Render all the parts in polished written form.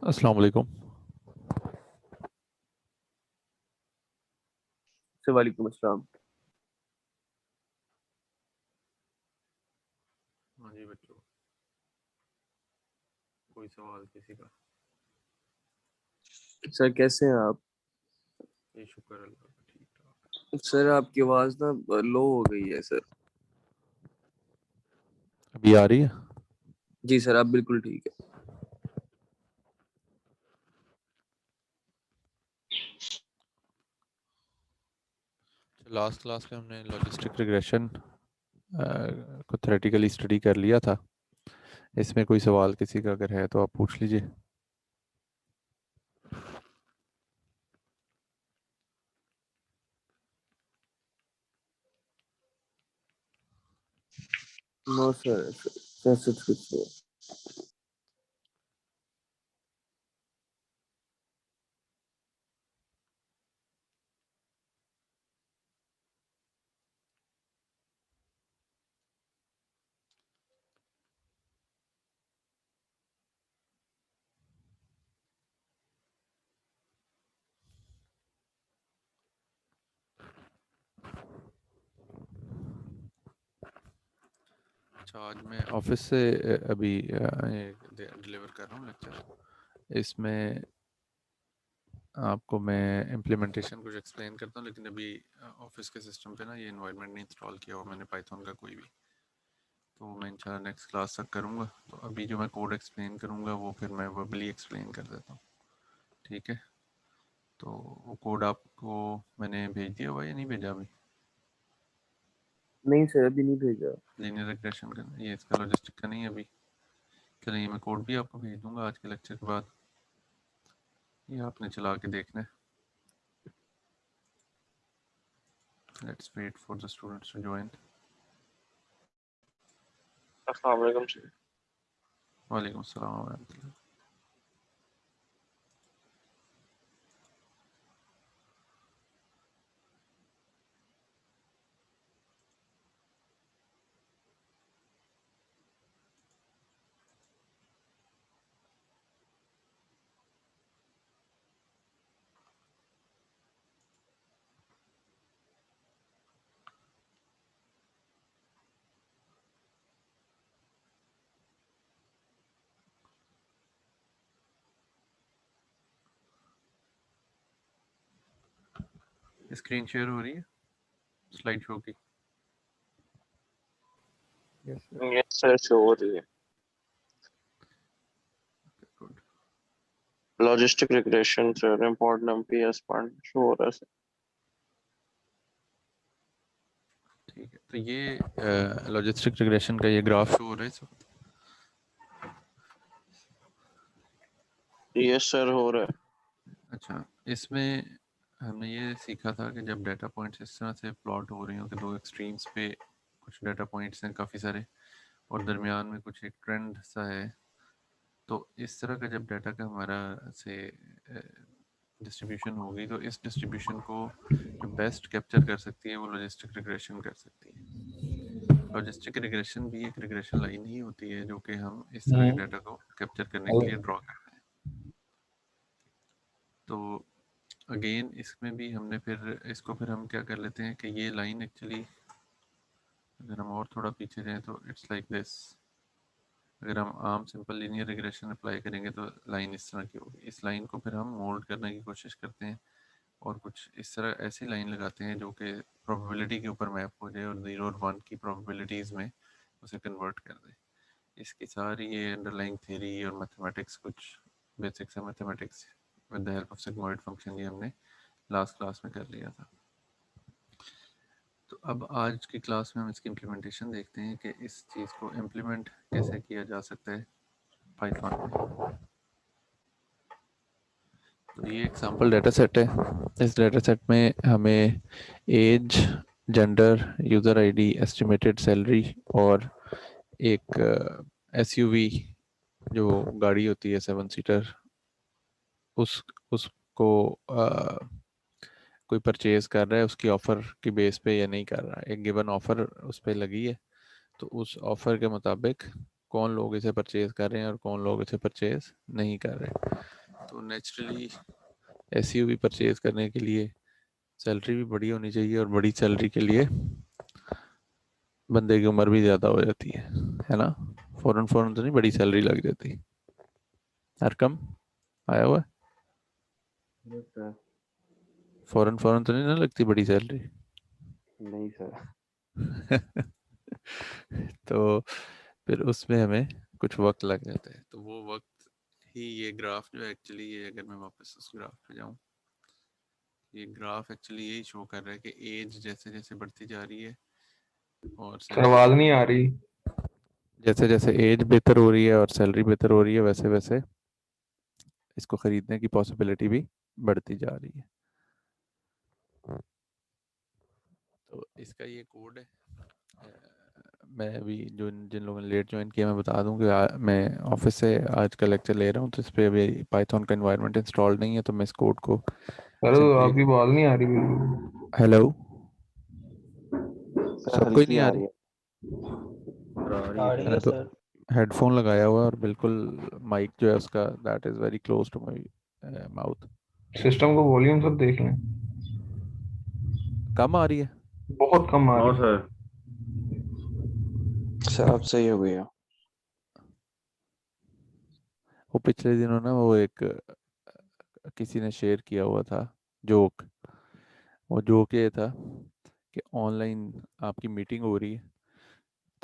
अस्सलाम वालेकुम। वालेकुम अस्सलाम। हाँ जी बच्चों, कोई सवाल किसी का? सर कैसे हैं आप? ये शुक्र अल्लाह का, ठीक ठाक। सर आपकी आवाज़ ना लो हो गई है सर। अभी आ रही है? जी सर, आप बिल्कुल ठीक है। लास्ट क्लास में हमने लॉजिस्टिक रिग्रेशन को थ्योरेटिकली स्टडी कर लिया था। इसमें कोई सवाल किसी का अगर है तो आप पूछ लीजिए। नो सर, सर सच कुछ नहीं। अच्छा, आज मैं ऑफिस से अभी डिलीवर कर रहा हूँ लेक्चर। इसमें आपको मैं इम्प्लीमेंटेशन कुछ एक्सप्लेन करता हूँ, लेकिन अभी ऑफिस के सिस्टम पे ना ये इन्वायरमेंट नहीं इंस्टॉल किया हुआ मैंने पाइथन का कोई भी। तो मैं इंशाल्लाह नेक्स्ट क्लास तक करूँगा। तो अभी जो मैं कोड एक्सप्लेन करूँगा वो फिर मैं वर्बली एक्सप्लेन कर देता हूँ, ठीक है? तो वो कोड आपको मैंने भेज दिया हुआ या नहीं भेजा अभी? नहीं सर, अभी नहीं भेजा। लीनियर रिग्रेशन का, ये इसका लॉजिस्टिक का नहीं है अभी। चलिए मैं कोड भी आपको भेज दूंगा आज के लेक्चर के बाद, ये आपने चला के देखना है। Let's wait for the students to join. अस्सलाम वालेकुम सर। वालेकुम अस्सलाम व रहमतुल्लाह। स्क्रीन शेयर हो रही है स्लाइड शो की? यस सर, शो हो रही है। Good, logistic regression sir, important MPS point show हो रहा है सर। ठीक है। तो ये लॉजिस्टिक रिग्रेशन का ये ग्राफ शो हो रहा है इस वक्त? यस सर, हो रहा है। अच्छा, इसमें हमने ये सीखा था कि जब डाटा पॉइंट्स इस तरह से प्लॉट हो रही हो कि दो एक्सट्रीम्स पे कुछ डाटा पॉइंट्स हैं काफ़ी सारे, और दरमियान में कुछ एक ट्रेंड सा है, तो इस तरह का जब डाटा का हमारा से डिस्ट्रीब्यूशन होगी तो इस डिस्ट्रीब्यूशन को जो बेस्ट कैप्चर कर सकती है वो लॉजिस्टिक रिग्रेशन कर सकती है। लॉजिस्टिक रिग्रेशन भी एक रिग्रेशन लाइन ही होती है जो कि हम इस तरह के डाटा को कैप्चर करने के लिए ड्रॉ करते हैं। तो अगेन इसमें भी हमने फिर इसको फिर हम क्या कर लेते हैं कि ये लाइन एक्चुअली, अगर हम और थोड़ा पीछे जाएं तो इट्स लाइक दिस। अगर हम आम सिंपल लीनियर रिग्रेशन अप्लाई करेंगे तो लाइन इस तरह की होगी। इस लाइन को फिर हम मोल्ड करने की कोशिश करते हैं और कुछ इस तरह ऐसी लाइन लगाते हैं जो कि प्रोबेबिलिटी के ऊपर मैप हो जाए और 0 और 1 की प्रोबेबिलिटीज़ में उसे कन्वर्ट कर दे। इसकी सारी ये अंडरलाइंग थ्योरी और मैथमेटिक्स, कुछ बेसिक्स है mathematics with the help of sigmoid function, ये हमने लास्ट क्लास में कर लिया था। तो अब आज की क्लास में हम इसकी इम्प्लीमेंटेशन देखते हैं कि इस चीज़ को इम्प्लीमेंट कैसे किया जा सकता है पाइथन में। तो ये एग्जांपल डाटा सेट है। इस डाटा सेट में हमें age, gender, user ID, estimated salary और एक एसयूवी जो गाड़ी होती है 7 सीटर, उसको कोई परचेज कर रहा है उसकी ऑफ़र की बेस पे या नहीं कर रहा है। एक गिवन ऑफ़र उस पर लगी है तो उस ऑफ़र के मुताबिक कौन लोग इसे परचेज कर रहे हैं और कौन लोग इसे परचेज नहीं कर रहे। तो नेचुरली एसईओ भी परचेज करने के लिए सैलरी भी बड़ी होनी चाहिए, और बड़ी सैलरी के लिए बंदे की उम्र भी ज़्यादा हो जाती है ना। फ़ौरन फ़ौरन तो नहीं बड़ी सैलरी लग जाती। हरकम आया हुआ है? Yes sir. फ़ौरन फ़ौरन तो नहीं ना लगती बड़ी सैलरी। नहीं सर। तो फिर उसमें हमें कुछ वक्त लग जाता है। तो वो वक्त ही ये ग्राफ जो एक्चुअली, ये अगर मैं वापस उस ग्राफ पे जाऊँ, ये ग्राफ एक्चुअली यही शो कर रहा है कि एज जैसे जैसे बढ़ती जा रही है और सर आवाज नहीं आ रही। जैसे जैसे एज बेहतर हो रही है और सैलरी बेहतर हो रही है, वैसे वैसे इसको खरीदने की पॉसिबिलिटी भी बढ़ती जा रही है। तो इसका ये कोड है। मैं अभी जो जिन लोगों ने लेट ज्वाइन किया, मैं बता दूं कि मैं ऑफिस से आज का लेक्चर ले रहा हूँ, तो इस पर अभी पाइथन का इन्वायरमेंट इंस्टॉल नहीं है, तो मैं इस कोड को सर सिंपली। आपकी आवाज नहीं आ रही बिल्कुल। हेलो, सर सबको ही हल्की नहीं आ आ रही? रही है। आ रही आ है रही मैंने है सर। तो सर। हेडफोन लगाया हुआ है और बिल्कुल माइक जो है उसका that is very close to my mouth. System को वॉल्यूम सब देख लें। कम आ रही है? बहुत कम आ हाँ रही है। सर। सर अब सही हो गया। वो पिछले दिनों ना वो एक किसी ने शेयर किया हुआ था जोक। वो जोक ये था कि ऑनलाइन आपकी मीटिंग हो रही है,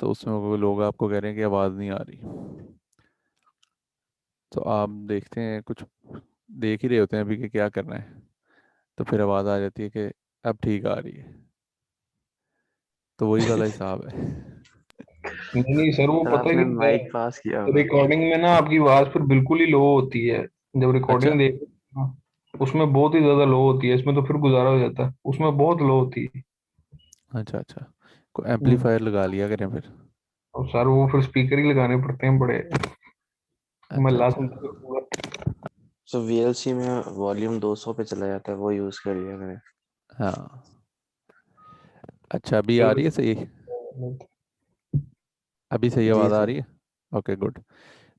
तो उसमें वो लोग आपको कह रहे हैं कि आवाज़ नहीं आ रही। तो आप देखते हैं, कुछ देख ही रहे होते हैं अभी कि क्या करना है, तो फिर आवाज़ आ जाती है कि अब ठीक आ रही है। तो वही वाला हिसाब है। नहीं नहीं सर, वो सर पता है आपने कि माइक पास किया होगा। रिकॉर्डिंग में ना आपकी आवाज फिर बिल्कुल ही लो होती है। जब अच्छा रिकॉर्डिंग देख उसमें बहुत ही ज्यादा लो होती है, इसमें तो फिर गुजारा हो जाता है, उसमें बहुत लो होती है। अच्छा अच्छा, को हम्म। एम्पलीफायर लगा लिया करें फिर। और सर वो फिर स्पीकर ही लगाने पड़ते हैं बड़े। मैं अच्छा ला अच्छा। सुनता हूँ पूरा। सो वीएलसी में वॉल्यूम 200 पे चला जाता है, वो यूज करिए अगर। हाँ, अच्छा अभी आ रही है सही? अभी सही जी आवाज़ आ सर। रही है? Okay good.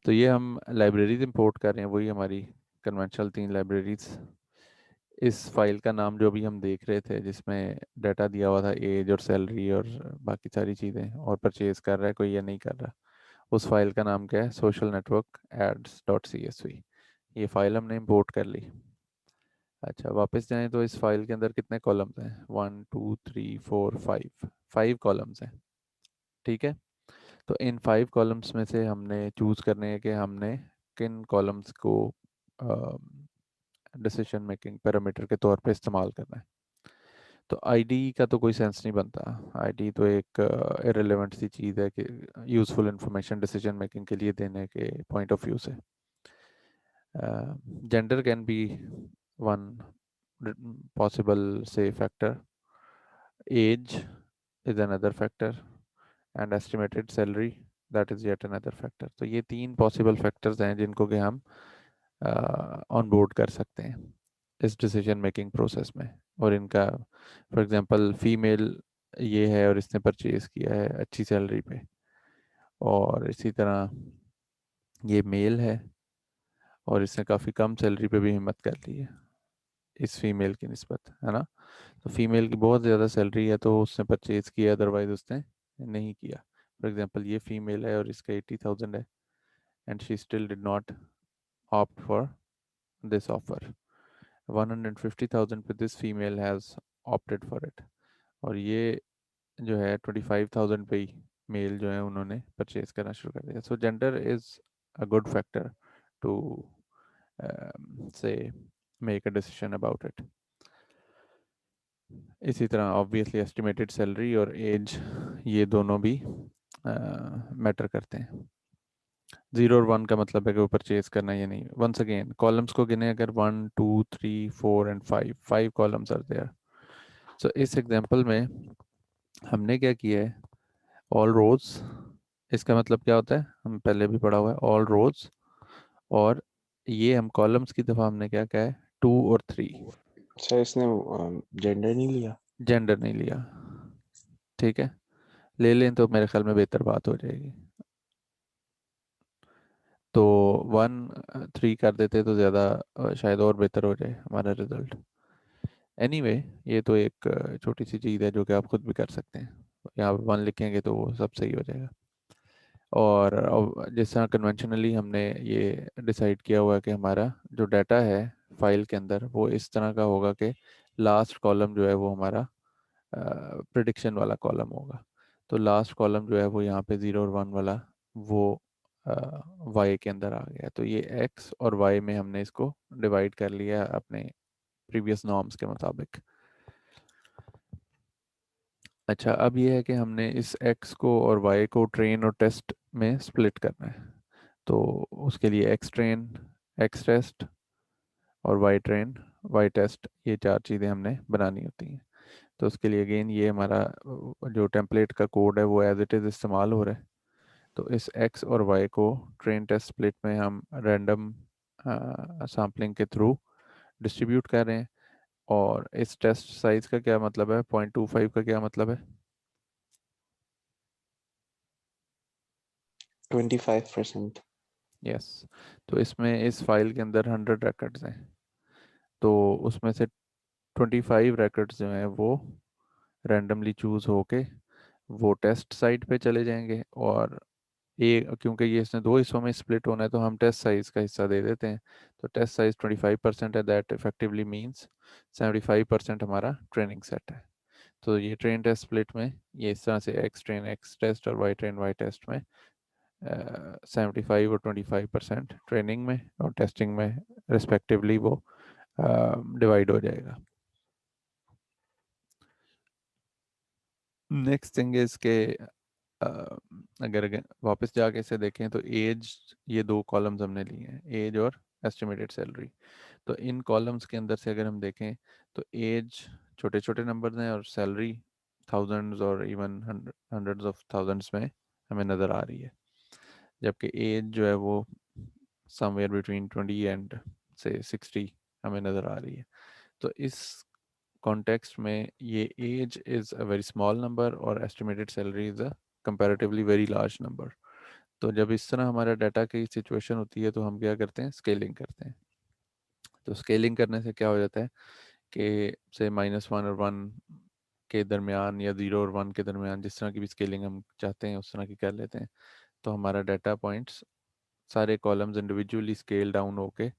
तो ये हम लाइब्रेरीज इंपोर्ट कर रहे हैं, वही हमारी कन्वेंशनल 3 लाइब्रेरीज। इस फाइल का नाम जो अभी हम देख रहे थे, जिसमें डाटा दिया हुआ था एज और सैलरी और बाकी सारी चीज़ें, और परचेज कर रहा है कोई या नहीं कर रहा, उस फाइल का नाम क्या है? Social network ads dot C S V. ये फाइल हमने इंपोर्ट कर ली। अच्छा वापस जाएं तो इस फाइल के अंदर कितने कॉलम्स हैं? 1 2 3 4 5, 5 कॉलम्स हैं। ठीक है, तो इन 5 कॉलम्स में से हमने चूज़ करने हैं कि हमने किन कॉलम्स को डिसीजन मेकिंग पैरामीटर के तौर पे इस्तेमाल करना है। तो आईडी का तो कोई सेंस नहीं बनता। आईडी तो एक इरेलेवेंट सी चीज़ है कि यूज़फुल इंफॉर्मेशन डिसीजन मेकिंग के लिए देने के पॉइंट ऑफ व्यू से। Gender can be one possible say factor, age is another factor, and estimated salary, that is yet another factor। तो ये 3 possible factors हैं जिनको कि हम ऑन बोर्ड कर सकते हैं इस डिसीजन मेकिंग प्रोसेस में। और इनका फॉर एग्जांपल फीमेल ये है और इसने परचेज किया है अच्छी सैलरी पे, और इसी तरह ये मेल है और इसने काफ़ी कम सैलरी पे भी हिम्मत कर ली है इस फीमेल की निस्बत, है ना। तो फीमेल की बहुत ज़्यादा सैलरी है तो उसने परचेज किया, अदरवाइज उसने नहीं किया। फॉर एग्जांपल ये फीमेल है और इसका 80,000 है, and she still did not opt for this offer. 150,000 पे this female has opted for it, और ये जो है 25,000 पे ही मेल जो है उन्होंने परचेज करना शुरू कर दिया। So gender is a good factor to say make a decision about it. इसी तरह ऑब्वियसली एस्टिमेटेड सैलरी और एज, ये दोनों भी मैटर करते हैं। 0 और 1 का मतलब है कि वो परचेज करना है या नहीं। वंस अगेन कॉलम्स को गिने, अगर 1 2 3 4 एंड 5, 5 कॉलम्स आर देयर। सो इस एग्जांपल में हमने क्या किया है? ऑल रोज, इसका मतलब क्या होता है? हम पहले भी पढ़ा हुआ है, ऑल रोज। और ये हम कॉलम्स की दफ़ा हमने क्या कहा है? 2 और 3। सर इसने जेंडर नहीं लिया। जेंडर नहीं लिया, ठीक है। ले लें तो मेरे ख्याल में बेहतर बात हो जाएगी। तो 1 3 कर देते तो ज़्यादा शायद और बेहतर हो जाए हमारा रिज़ल्ट। एनीवे ये तो एक छोटी सी चीज़ है जो कि आप खुद भी कर सकते हैं। यहाँ पे 1 लिखेंगे तो वो सब सही हो जाएगा। और अब जिस तरह कन्वेंशनली हमने ये डिसाइड किया हुआ है कि हमारा जो डाटा है फाइल के अंदर वो इस तरह का होगा कि लास्ट कॉलम जो है वो हमारा प्रिडिक्शन वाला कॉलम होगा। तो लास्ट कॉलम जो है वो यहाँ पे 0 और 1 वाला वो वाई के अंदर आ गया। तो ये एक्स और वाई में हमने इसको डिवाइड कर लिया अपने प्रीवियस नॉर्म्स के मुताबिक। अच्छा, अब ये है कि हमने इस x को और y को ट्रेन और टेस्ट में स्प्लिट करना है। तो उसके लिए x ट्रेन, x टेस्ट और y ट्रेन, y टेस्ट, ये 4 चीज़ें हमने बनानी होती हैं। तो उसके लिए अगेन ये हमारा जो टेम्पलेट का कोड है वो एज इट इज़ इस्तेमाल हो रहा है। तो इस x और y को ट्रेन टेस्ट स्प्लिट में हम रैंडम सैम्पलिंग के थ्रू डिस्ट्रीब्यूट कर रहे हैं। और इस टेस्ट साइज का क्या मतलब है, 0.25 का क्या मतलब है? 25%. यस। तो इसमें इस फाइल के अंदर 100 रिकॉर्ड्स हैं। तो उसमें से 25 रिकॉर्ड्स जो हैं वो रैंडमली चूज़ होके वो टेस्ट साइट पे चले जाएंगे। और क्योंकि ये इसने 2 हिस्सों में स्प्लिट होना है तो हम टेस्ट साइज का हिस्सा दे देते हैं। तो टेस्ट साइज 25% है, दैट इफेक्टिवली मीन्स 75% हमारा ट्रेनिंग सेट है। तो ये ट्रेन टेस्ट स्प्लिट में ये इस तरह से एक्स ट्रेन एक्स टेस्ट और वाई ट्रेन वाई टेस्ट में 75 और 25% ट्रेनिंग में और टेस्टिंग में रिस्पेक्टिवली वो डिवाइड हो जाएगा। नेक्स्ट थिंग इज के अगर वापस जाके इसे देखें तो एज, ये 2 कॉलम्स हमने लिए हैं, एज और एस्टिमेटेड सैलरी। तो इन कॉलम्स के अंदर से अगर हम देखें तो एज छोटे छोटे नंबर्स हैं और सैलरी थाउजेंड्स और इवन हंड्रेड्स ऑफ थाउजेंड्स में हमें नज़र आ रही है। जबकि एज जो है वो समवेयर बिटवीन 20 एंड से 60 हमें नज़र आ रही है। तो इस कॉन्टेक्स्ट में ये age is a very small number और estimated salary is a comparatively very large number. तो जब इस तरह हमारा डाटा की सिचुएशन होती है तो हम क्या करते हैं, स्केलिंग करते हैं। तो स्केलिंग करने से क्या हो जाता है कि से -1 और 1 के दरमियान या 0 और 1 के दरमियान जिस तरह की भी स्केलिंग हम चाहते हैं उस तरह की कर लेते हैं। तो हमारा डाटा पॉइंट्स सारे कॉलम्स इंडिविजुअली स्केल डाउन होके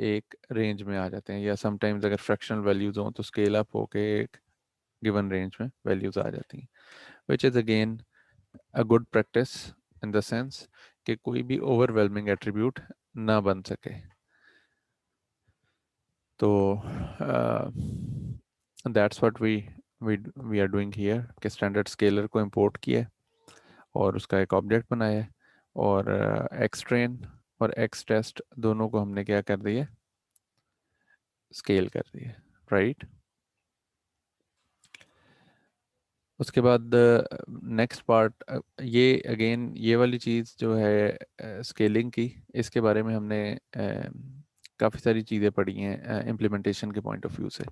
एक रेंज में आ जाते हैं, या समटाइम्स अगर फ्रैक्शनल वैल्यूज हों तो स्केल अप होके एक गिवन रेंज में वैल्यूज आ जाती हैं, which is again a good practice in the sense कि कोई भी ओवरवेलमिंग एट्रीब्यूट ना बन सके। तो that's what we are doing here कि स्टैंडर्ड स्केलर को इंपोर्ट किया है और उसका एक ऑब्जेक्ट बनाया है और एक्स ट्रेन और एक्स टेस्ट दोनों को हमने क्या कर दिया, स्केल कर दिया, राइट। उसके बाद नेक्स्ट पार्ट, ये अगेन ये वाली चीज़ जो है स्केलिंग की, इसके बारे में हमने काफ़ी सारी चीज़ें पढ़ी हैं इम्प्लीमेंटेशन के पॉइंट ऑफ व्यू से।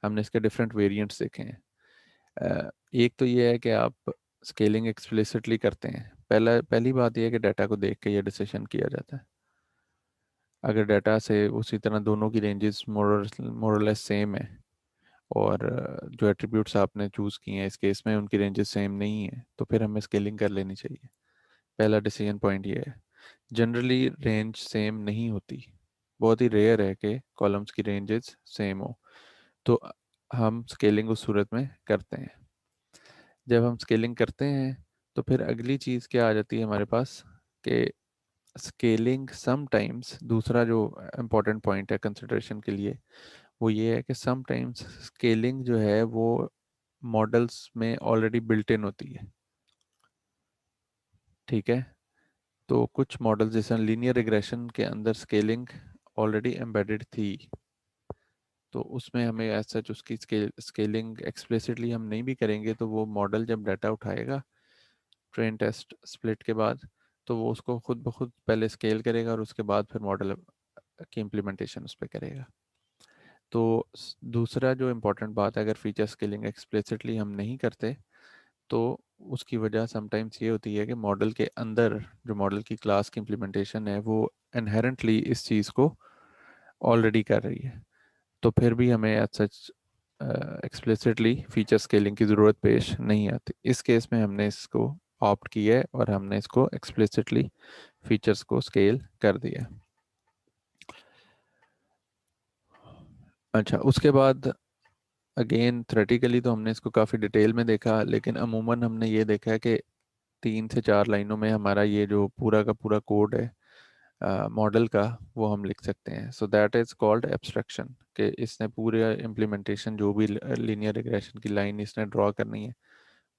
हमने इसके डिफरेंट वेरिएंट्स देखे हैं। एक तो ये है कि आप स्केलिंग एक्सप्लिसिटली करते हैं। पहली बात यह है कि डाटा को देख के ये डिसीजन किया जाता है। अगर डाटा से उसी तरह दोनों की रेंजेस मोरलेस सेम है और जो एट्रीब्यूट्स आपने चूज़ किए हैं इस केस में उनकी रेंजेस सेम नहीं है तो फिर हमें स्केलिंग कर लेनी चाहिए। पहला डिसीजन पॉइंट ये है। जनरली रेंज सेम नहीं होती, बहुत ही रेयर है कि कॉलम्स की रेंजेस सेम हो। तो हम स्केलिंग उस सूरत में करते हैं। जब हम स्केलिंग करते हैं तो फिर अगली चीज़ क्या आ जाती है हमारे पास कि स्केलिंग समटाइम्स, दूसरा जो इम्पोर्टेंट पॉइंट है कंसिडरेशन के लिए वो ये है कि समटाइम्स स्केलिंग जो है वो मॉडल्स में ऑलरेडी बिल्ट इन होती है। ठीक है, तो कुछ मॉडल्स जैसे लीनियर रिग्रेशन के अंदर स्केलिंग ऑलरेडी एम्बेडेड थी, तो उसमें हमें एज सच उसकी स्केलिंग एक्सप्लिसिटली हम नहीं भी करेंगे तो वो मॉडल जब डाटा उठाएगा ट्रेन टेस्ट स्प्लिट के बाद तो वो उसको खुद ब खुद पहले स्केल करेगा और उसके बाद फिर मॉडल की इम्प्लीमेंटेशन उस पर करेगा। तो दूसरा जो इम्पोर्टेंट बात है, अगर फीचर स्केलिंग एक्सप्लिसिटली हम नहीं करते तो उसकी वजह समटाइम्स ये होती है कि मॉडल के अंदर जो मॉडल की क्लास की इम्प्लीमेंटेशन है वो इनहेरेंटली इस चीज़ को ऑलरेडी कर रही है, तो फिर भी हमें as such explicitly feature scaling की ज़रूरत पेश नहीं आती। इस केस में हमने इसको ऑप्ट किया है और हमने इसको एक्सप्लिसिटली फीचर्स को स्केल कर दिया है। अच्छा, उसके बाद अगेन थ्योरेटिकली तो हमने इसको काफ़ी डिटेल में देखा, लेकिन अमूमन हमने ये देखा है कि 3 से 4 लाइनों में हमारा ये जो पूरा का पूरा कोड है मॉडल का वो हम लिख सकते हैं। So that is called abstraction, कि इसने पूरे इम्प्लीमेंटेशन जो भी लीनियर रिग्रेशन की लाइन इसने ड्रॉ करनी है,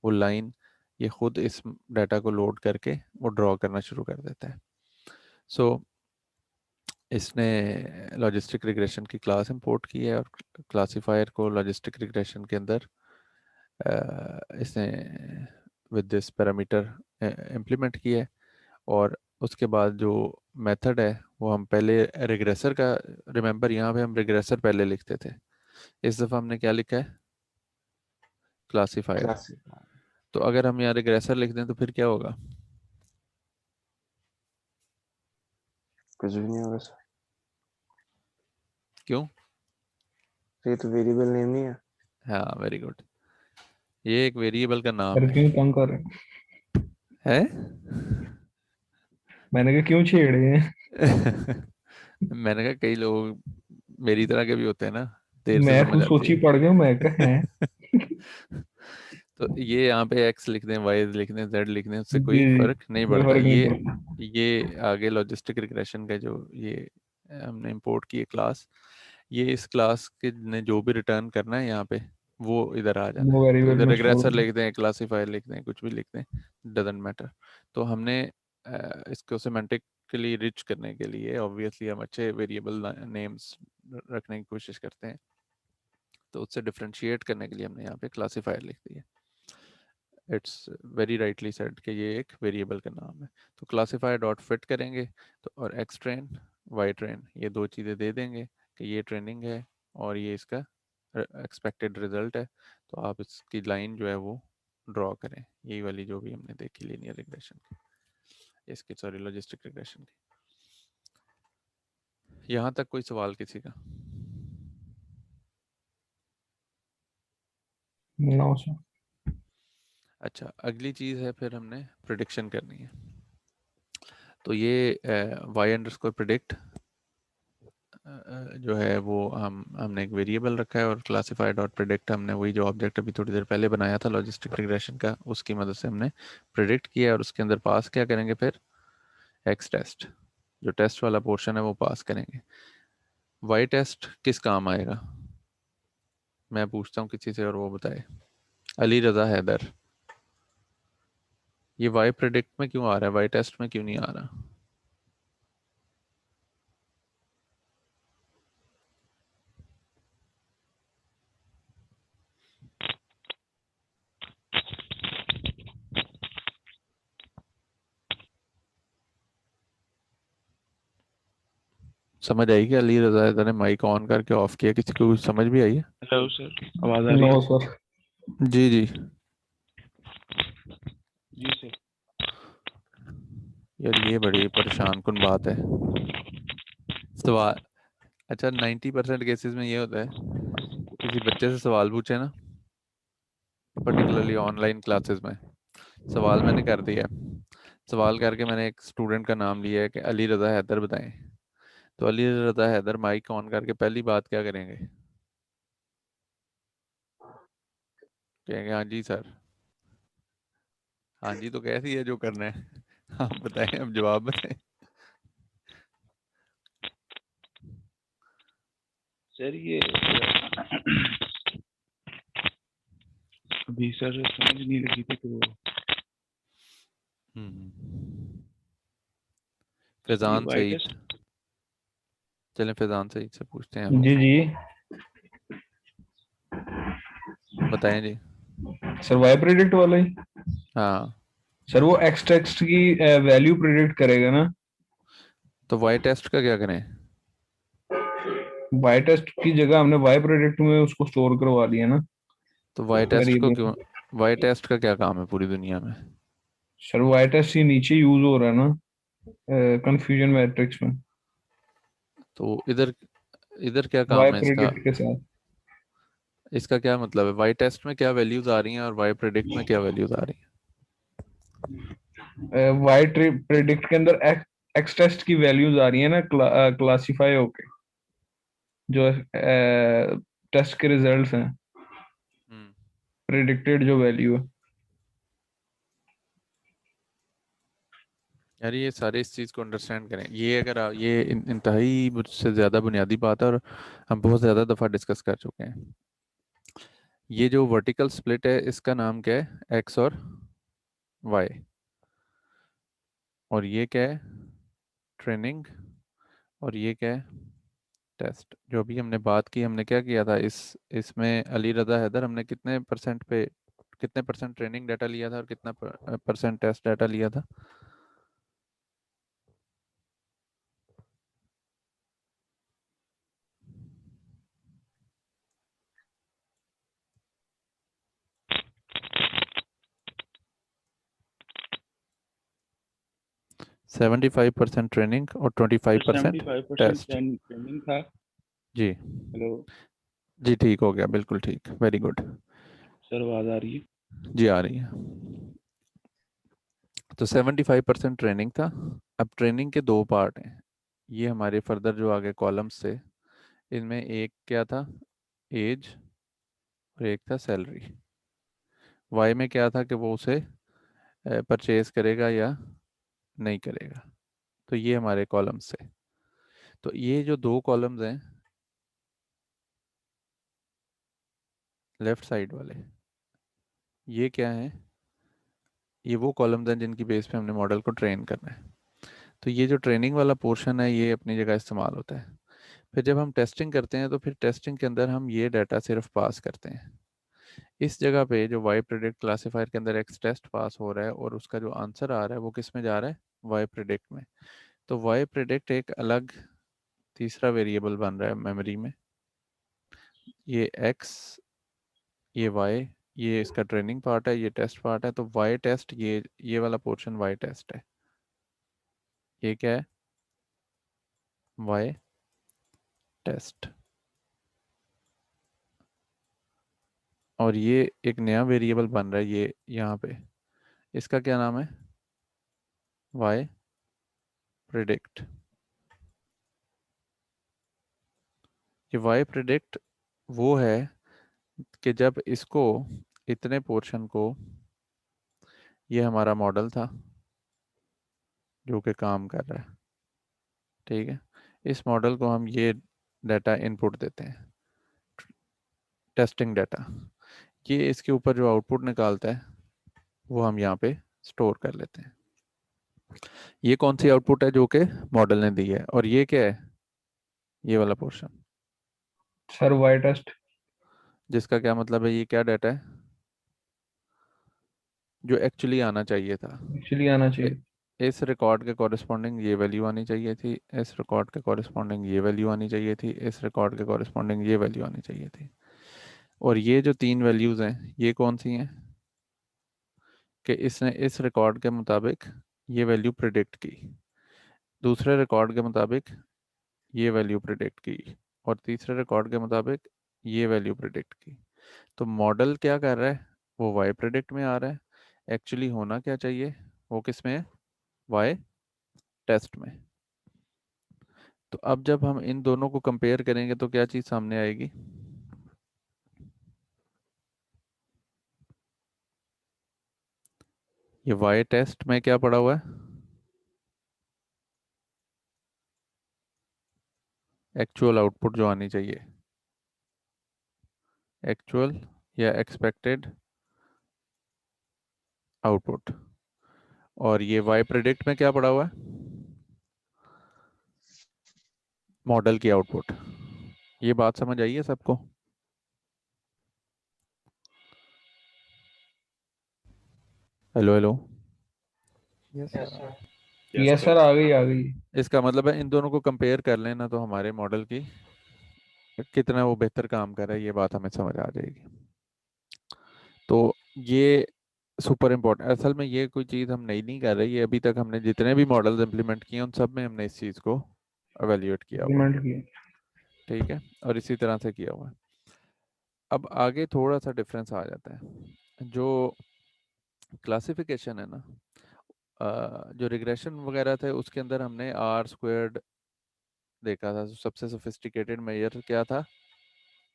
वो लाइन ये खुद इस डाटा को लोड करके वो ड्रॉ करना शुरू कर देता है। सो इसने लॉजिस्टिक रिग्रेशन की क्लास इंपोर्ट की है और क्लासिफायर को लॉजिस्टिक रिग्रेशन के अंदर इसने विद दिस पैरामीटर इम्प्लीमेंट किया है। और उसके बाद जो मेथड है वो हम पहले रिग्रेसर का, रिमेंबर यहाँ पे हम रिग्रेसर पहले लिखते थे, इस दफ़ा हमने क्या लिखा है, क्लासिफायर। क्लासिफायर तो अगर हम यहाँ रिग्रेसर लिख दें तो फिर क्या होगा? कुछ भी नहीं होगा सर, क्यों? ये तो वेरिएबल नेम नहीं है। हाँ, वेरी गुड, ये एक वेरिएबल का नाम सर है। क्यों तंग कर रहे हैं? है? मैंने कहा क्यों छेड़े हैं? मैंने कहा कई लोग मेरी तरह के भी होते हैं ना, देर से मैं समझ खुद आती सोची है। पड़ गया, मैं कहा है। तो ये यहाँ पे x लिख दें, y लिख दें, z लिख दें, उससे कोई जी जी, फर्क नहीं कोई पड़ता। फर्क नहीं पड़ता। ये आगे लॉजिस्टिक रिग्रेशन का जो ये हमने इंपोर्ट की क्लास, ये इस क्लास के ने जो भी रिटर्न करना है यहाँ पे वो इधर आ जाना वो है। तो वेरिएबल इधर में स्टोर रिग्रेसर हो। लिख दें, क्लासिफायर लिख दें, कुछ भी लिख दें, डजेंट मैटर। तो हमने इसको सिमेंटिकली रिच करने के लिए ऑब्वियसली हम अच्छे वेरिएबल नेम्स रखने की कोशिश करते हैं, तो उससे डिफ्रेंशिएट करने के लिए हमने यहाँ पे क्लासिफायर लिख दिया। इट्स वेरी राइटली सेड कि ये एक वेरिएबल का नाम है। तो क्लासिफायर डॉट फिट करेंगे तो, और एक्स ट्रेन वाई ट्रेन, ये दो चीज़ें दे देंगे कि ये ट्रेनिंग है और ये इसका एक्सपेक्टेड रिजल्ट है। तो आप इसकी लाइन जो है वो ड्रॉ करें, यही वाली जो भी हमने देखी लीनियर रिग्रेशन की, इसकी सॉरी लॉजिस्टिक रिग्रेशन की। यहाँ तक कोई सवाल किसी का? No sir. अच्छा, अगली चीज़ है फिर हमने प्रिडिक्शन करनी है। तो ये वाई अंडरस्कोर प्रिडिक्ट जो है वो हमने एक वेरिएबल रखा है, और क्लासिफायर डॉट प्रिडिक्ट हमने वही जो ऑब्जेक्ट अभी थोड़ी देर पहले बनाया था लॉजिस्टिक रिग्रेशन का, उसकी मदद से हमने प्रिडिक्ट किया, और उसके अंदर पास क्या करेंगे फिर, एक्स टेस्ट, जो टेस्ट वाला पोर्शन है वो पास करेंगे। वाई टेस्ट किस काम आएगा, मैं पूछता हूँ किसी से और वो बताए। अली रज़ा हैदर, ये वाई प्रिडिक्ट में क्यों आ रहा है, वाई टेस्ट में क्यों नहीं आ रहा? समझ आई कि अली रज़ा हैदर ने माइक ऑन करके ऑफ किया, किसी को कुछ समझ भी आई है? हेलो सर, आवाज आ रही नो है? सर। जी जी जी सर। यार, ये बड़ी परेशान कुन बात है। सवाल, अच्छा 90% केसेस में ये होता है, किसी बच्चे से सवाल पूछे ना, पर्टिकुलरली ऑनलाइन क्लासेस में, सवाल मैंने कर दिया, सवाल करके मैंने एक स्टूडेंट का नाम लिया है कि अली रज़ा हैदर बताएं, तो अली रज़ा हैदर माइक ऑन करके पहली बात क्या करेंगे, कहेंगे हाँ जी सर। हाँ जी तो कैसी है जो करना है, आप बताएं, अब जवाब बताएं। सर ये अभी सर समझ नहीं लगी थी तो ये फैजान वाई सईद, टेस्ट चलें फैजान सईद से पूछते हैं, जी जी बताएं जी। सर, वाई प्रिडिक्ट वाला ही। हाँ, सर वो एक्स टेक्स्ट की वैल्यू प्रिडिक्ट करेगा ना। तो वाई टेस्ट का क्या करें? वाई टेस्ट की जगह हमने वाई प्रिडिक्ट में उसको स्टोर करवा दिया ना तो वाई टेस्ट को वेरिएबल। क्यों, वाई टेस्ट का क्या काम है पूरी दुनिया में? सर वाई टेस्ट ही नीचे यूज हो रहा है ना कंफ्यूजन मैट्रिक्स में, तो इधर इधर क्या वाई काम है इसका? प्रेडिक्ट के साथ। इसका क्या मतलब है? वाई टेस्ट में क्या वैल्यूज आ रही हैं और वाई प्रेडिक्ट में क्या वैल्यूज आ रही हैं? वाई प्रेडिक्ट के अंदर एक्स टेस्ट की वैल्यूज आ रही है ना, क्लासिफाई होके, जो टेस्ट के रिजल्ट्स हैं, हम्म। प्रिडिक्टेड जो वैल्यू है। यार ये सारे इस चीज़ को अंडरस्टैंड करें। ये अगर ये इंतहाई मुझसे ज़्यादा बुनियादी बात है और हम बहुत ज़्यादा दफ़ा डिस्कस कर चुके हैं। ये जो वर्टिकल स्प्लिट है इसका नाम क्या है? एक्स और वाई। और ये क्या है? ट्रेनिंग। और ये क्या है? टेस्ट। जो अभी हमने बात की, हमने क्या किया था इसमें अली रज़ा हैदर, हमने कितने परसेंट ट्रेनिंग डाटा लिया था और कितना परसेंट टेस्ट डाटा लिया था? सेवेंटी 75% ट्रेनिंग और 25% 75% टेस्ट। ट्रेनिंग था। जी। हेलो जी ठीक हो गया, बिल्कुल ठीक, वेरी गुड। सर, आवाज आ रही है? जी आ रही है। तो 75% ट्रेनिंग था। अब ट्रेनिंग के दो पार्ट हैं। ये हमारे फर्दर जो आगे कॉलम्स थे, इनमें एक क्या था? एज। और एक था सैलरी। वाई में क्या था कि वो उसे परचेज करेगा या नहीं करेगा। तो ये हमारे कॉलम्स थे। तो ये जो दो कॉलम्स हैं लेफ्ट साइड वाले, ये क्या है? ये वो कॉलम्स हैं जिनकी बेस पे हमने मॉडल को ट्रेन करना है। तो ये जो ट्रेनिंग वाला पोर्शन है ये अपनी जगह इस्तेमाल होता है। फिर जब हम टेस्टिंग करते हैं तो फिर टेस्टिंग के अंदर हम ये डाटा सिर्फ पास करते हैं। इस जगह पे जो वाई प्रेडिक्ट क्लासीफायर के अंदर एक्स टेस्ट पास हो रहा है और उसका जो आंसर आ रहा है वो किस में जा रहा है? वाई प्रेडिक्ट में। तो वाई प्रेडिक्ट एक अलग तीसरा वेरिएबल बन रहा है मेमोरी में। ये एक्स, ये वाई, ये इसका ट्रेनिंग पार्ट है, ये टेस्ट पार्ट है। तो वाई टेस्ट, ये वाला पोर्शन वाई टेस्ट है। ये क्या है? Y test. और ये एक नया वेरिएबल बन रहा है ये यहाँ पे, इसका क्या नाम है? Y predict. ये वाई प्रिडिक्ट वो है कि जब इसको, इतने पोर्शन को, ये हमारा मॉडल था जो कि काम कर रहा है, ठीक है। इस मॉडल को हम ये डाटा इनपुट देते हैं, टेस्टिंग डाटा। ये इसके ऊपर जो आउटपुट निकालता है वो हम यहाँ पे स्टोर कर लेते हैं। ये कौन सी आउटपुट है? जो कि मॉडल ने दी है। और ये क्या है? ये वाला पोर्शन, सर वाई टेस्ट। जिसका क्या मतलब है? ये क्या डाटा है जो एक्चुअली आना चाहिए था? एक्चुअली आना इ- चाहिए। इस रिकॉर्ड के कॉरेस्पॉन्डिंग ये वैल्यू आनी चाहिए थी, इस रिकॉर्ड के कॉरेस्पॉन्डिंग ये वैल्यू आनी चाहिए थी, इस रिकॉर्ड के कॉरेस्पॉन्डिंग ये वैल्यू आनी चाहिए थी। और ये जो तीन वैल्यूज़ हैं ये कौन सी हैं? कि इसने इस रिकॉर्ड के मुताबिक ये वैल्यू प्रिडिक्ट की, दूसरे रिकॉर्ड के मुताबिक ये वैल्यू प्रिडिक्ट की, और तीसरे रिकॉर्ड के मुताबिक ये वैल्यू प्रिडिक्ट की। तो मॉडल क्या कर रहा है? वो वाई प्रिडिक्ट में आ रहा है। एक्चुअली होना क्या चाहिए? वो किस में है? वाई टेस्ट में। तो अब जब हम इन दोनों को कंपेयर करेंगे तो क्या चीज़ सामने आएगी? ये वाई टेस्ट में क्या पड़ा हुआ है? एक्चुअल आउटपुट जो आनी चाहिए, एक्चुअल या एक्सपेक्टेड आउटपुट। और ये वाई प्रिडिक्ट में क्या पड़ा हुआ है? मॉडल की आउटपुट। ये बात समझ आई है सबको? Hello hello. Yes sir. Yes sir, आ गई आ गई। इसका मतलब है इन दोनों को कंपेयर कर लेना तो हमारे मॉडल की कितना वो बेहतर काम कर रहा है ये बात हमें समझ आ जाएगी। तो ये सुपर इम्पोर्टेंट, असल में ये कोई चीज़ हम नई नहीं कर रही है, अभी तक हमने जितने भी मॉडल्स इम्प्लीमेंट किए उन सब में हमने इस चीज़ को एवेल्यूएट किया हुआ है, इम्प्लीमेंट किए। ठीक है, और इसी तरह से किया हुआ है। अब आगे थोड़ा सा डिफरेंस आ जाता है, जो क्लासिफिकेशन है ना, जो रिग्रेशन वगैरह थे उसके अंदर हमने आर स्क्वायर्ड देखा था, सबसे सोफिस्टिकेटेड मेजर क्या था,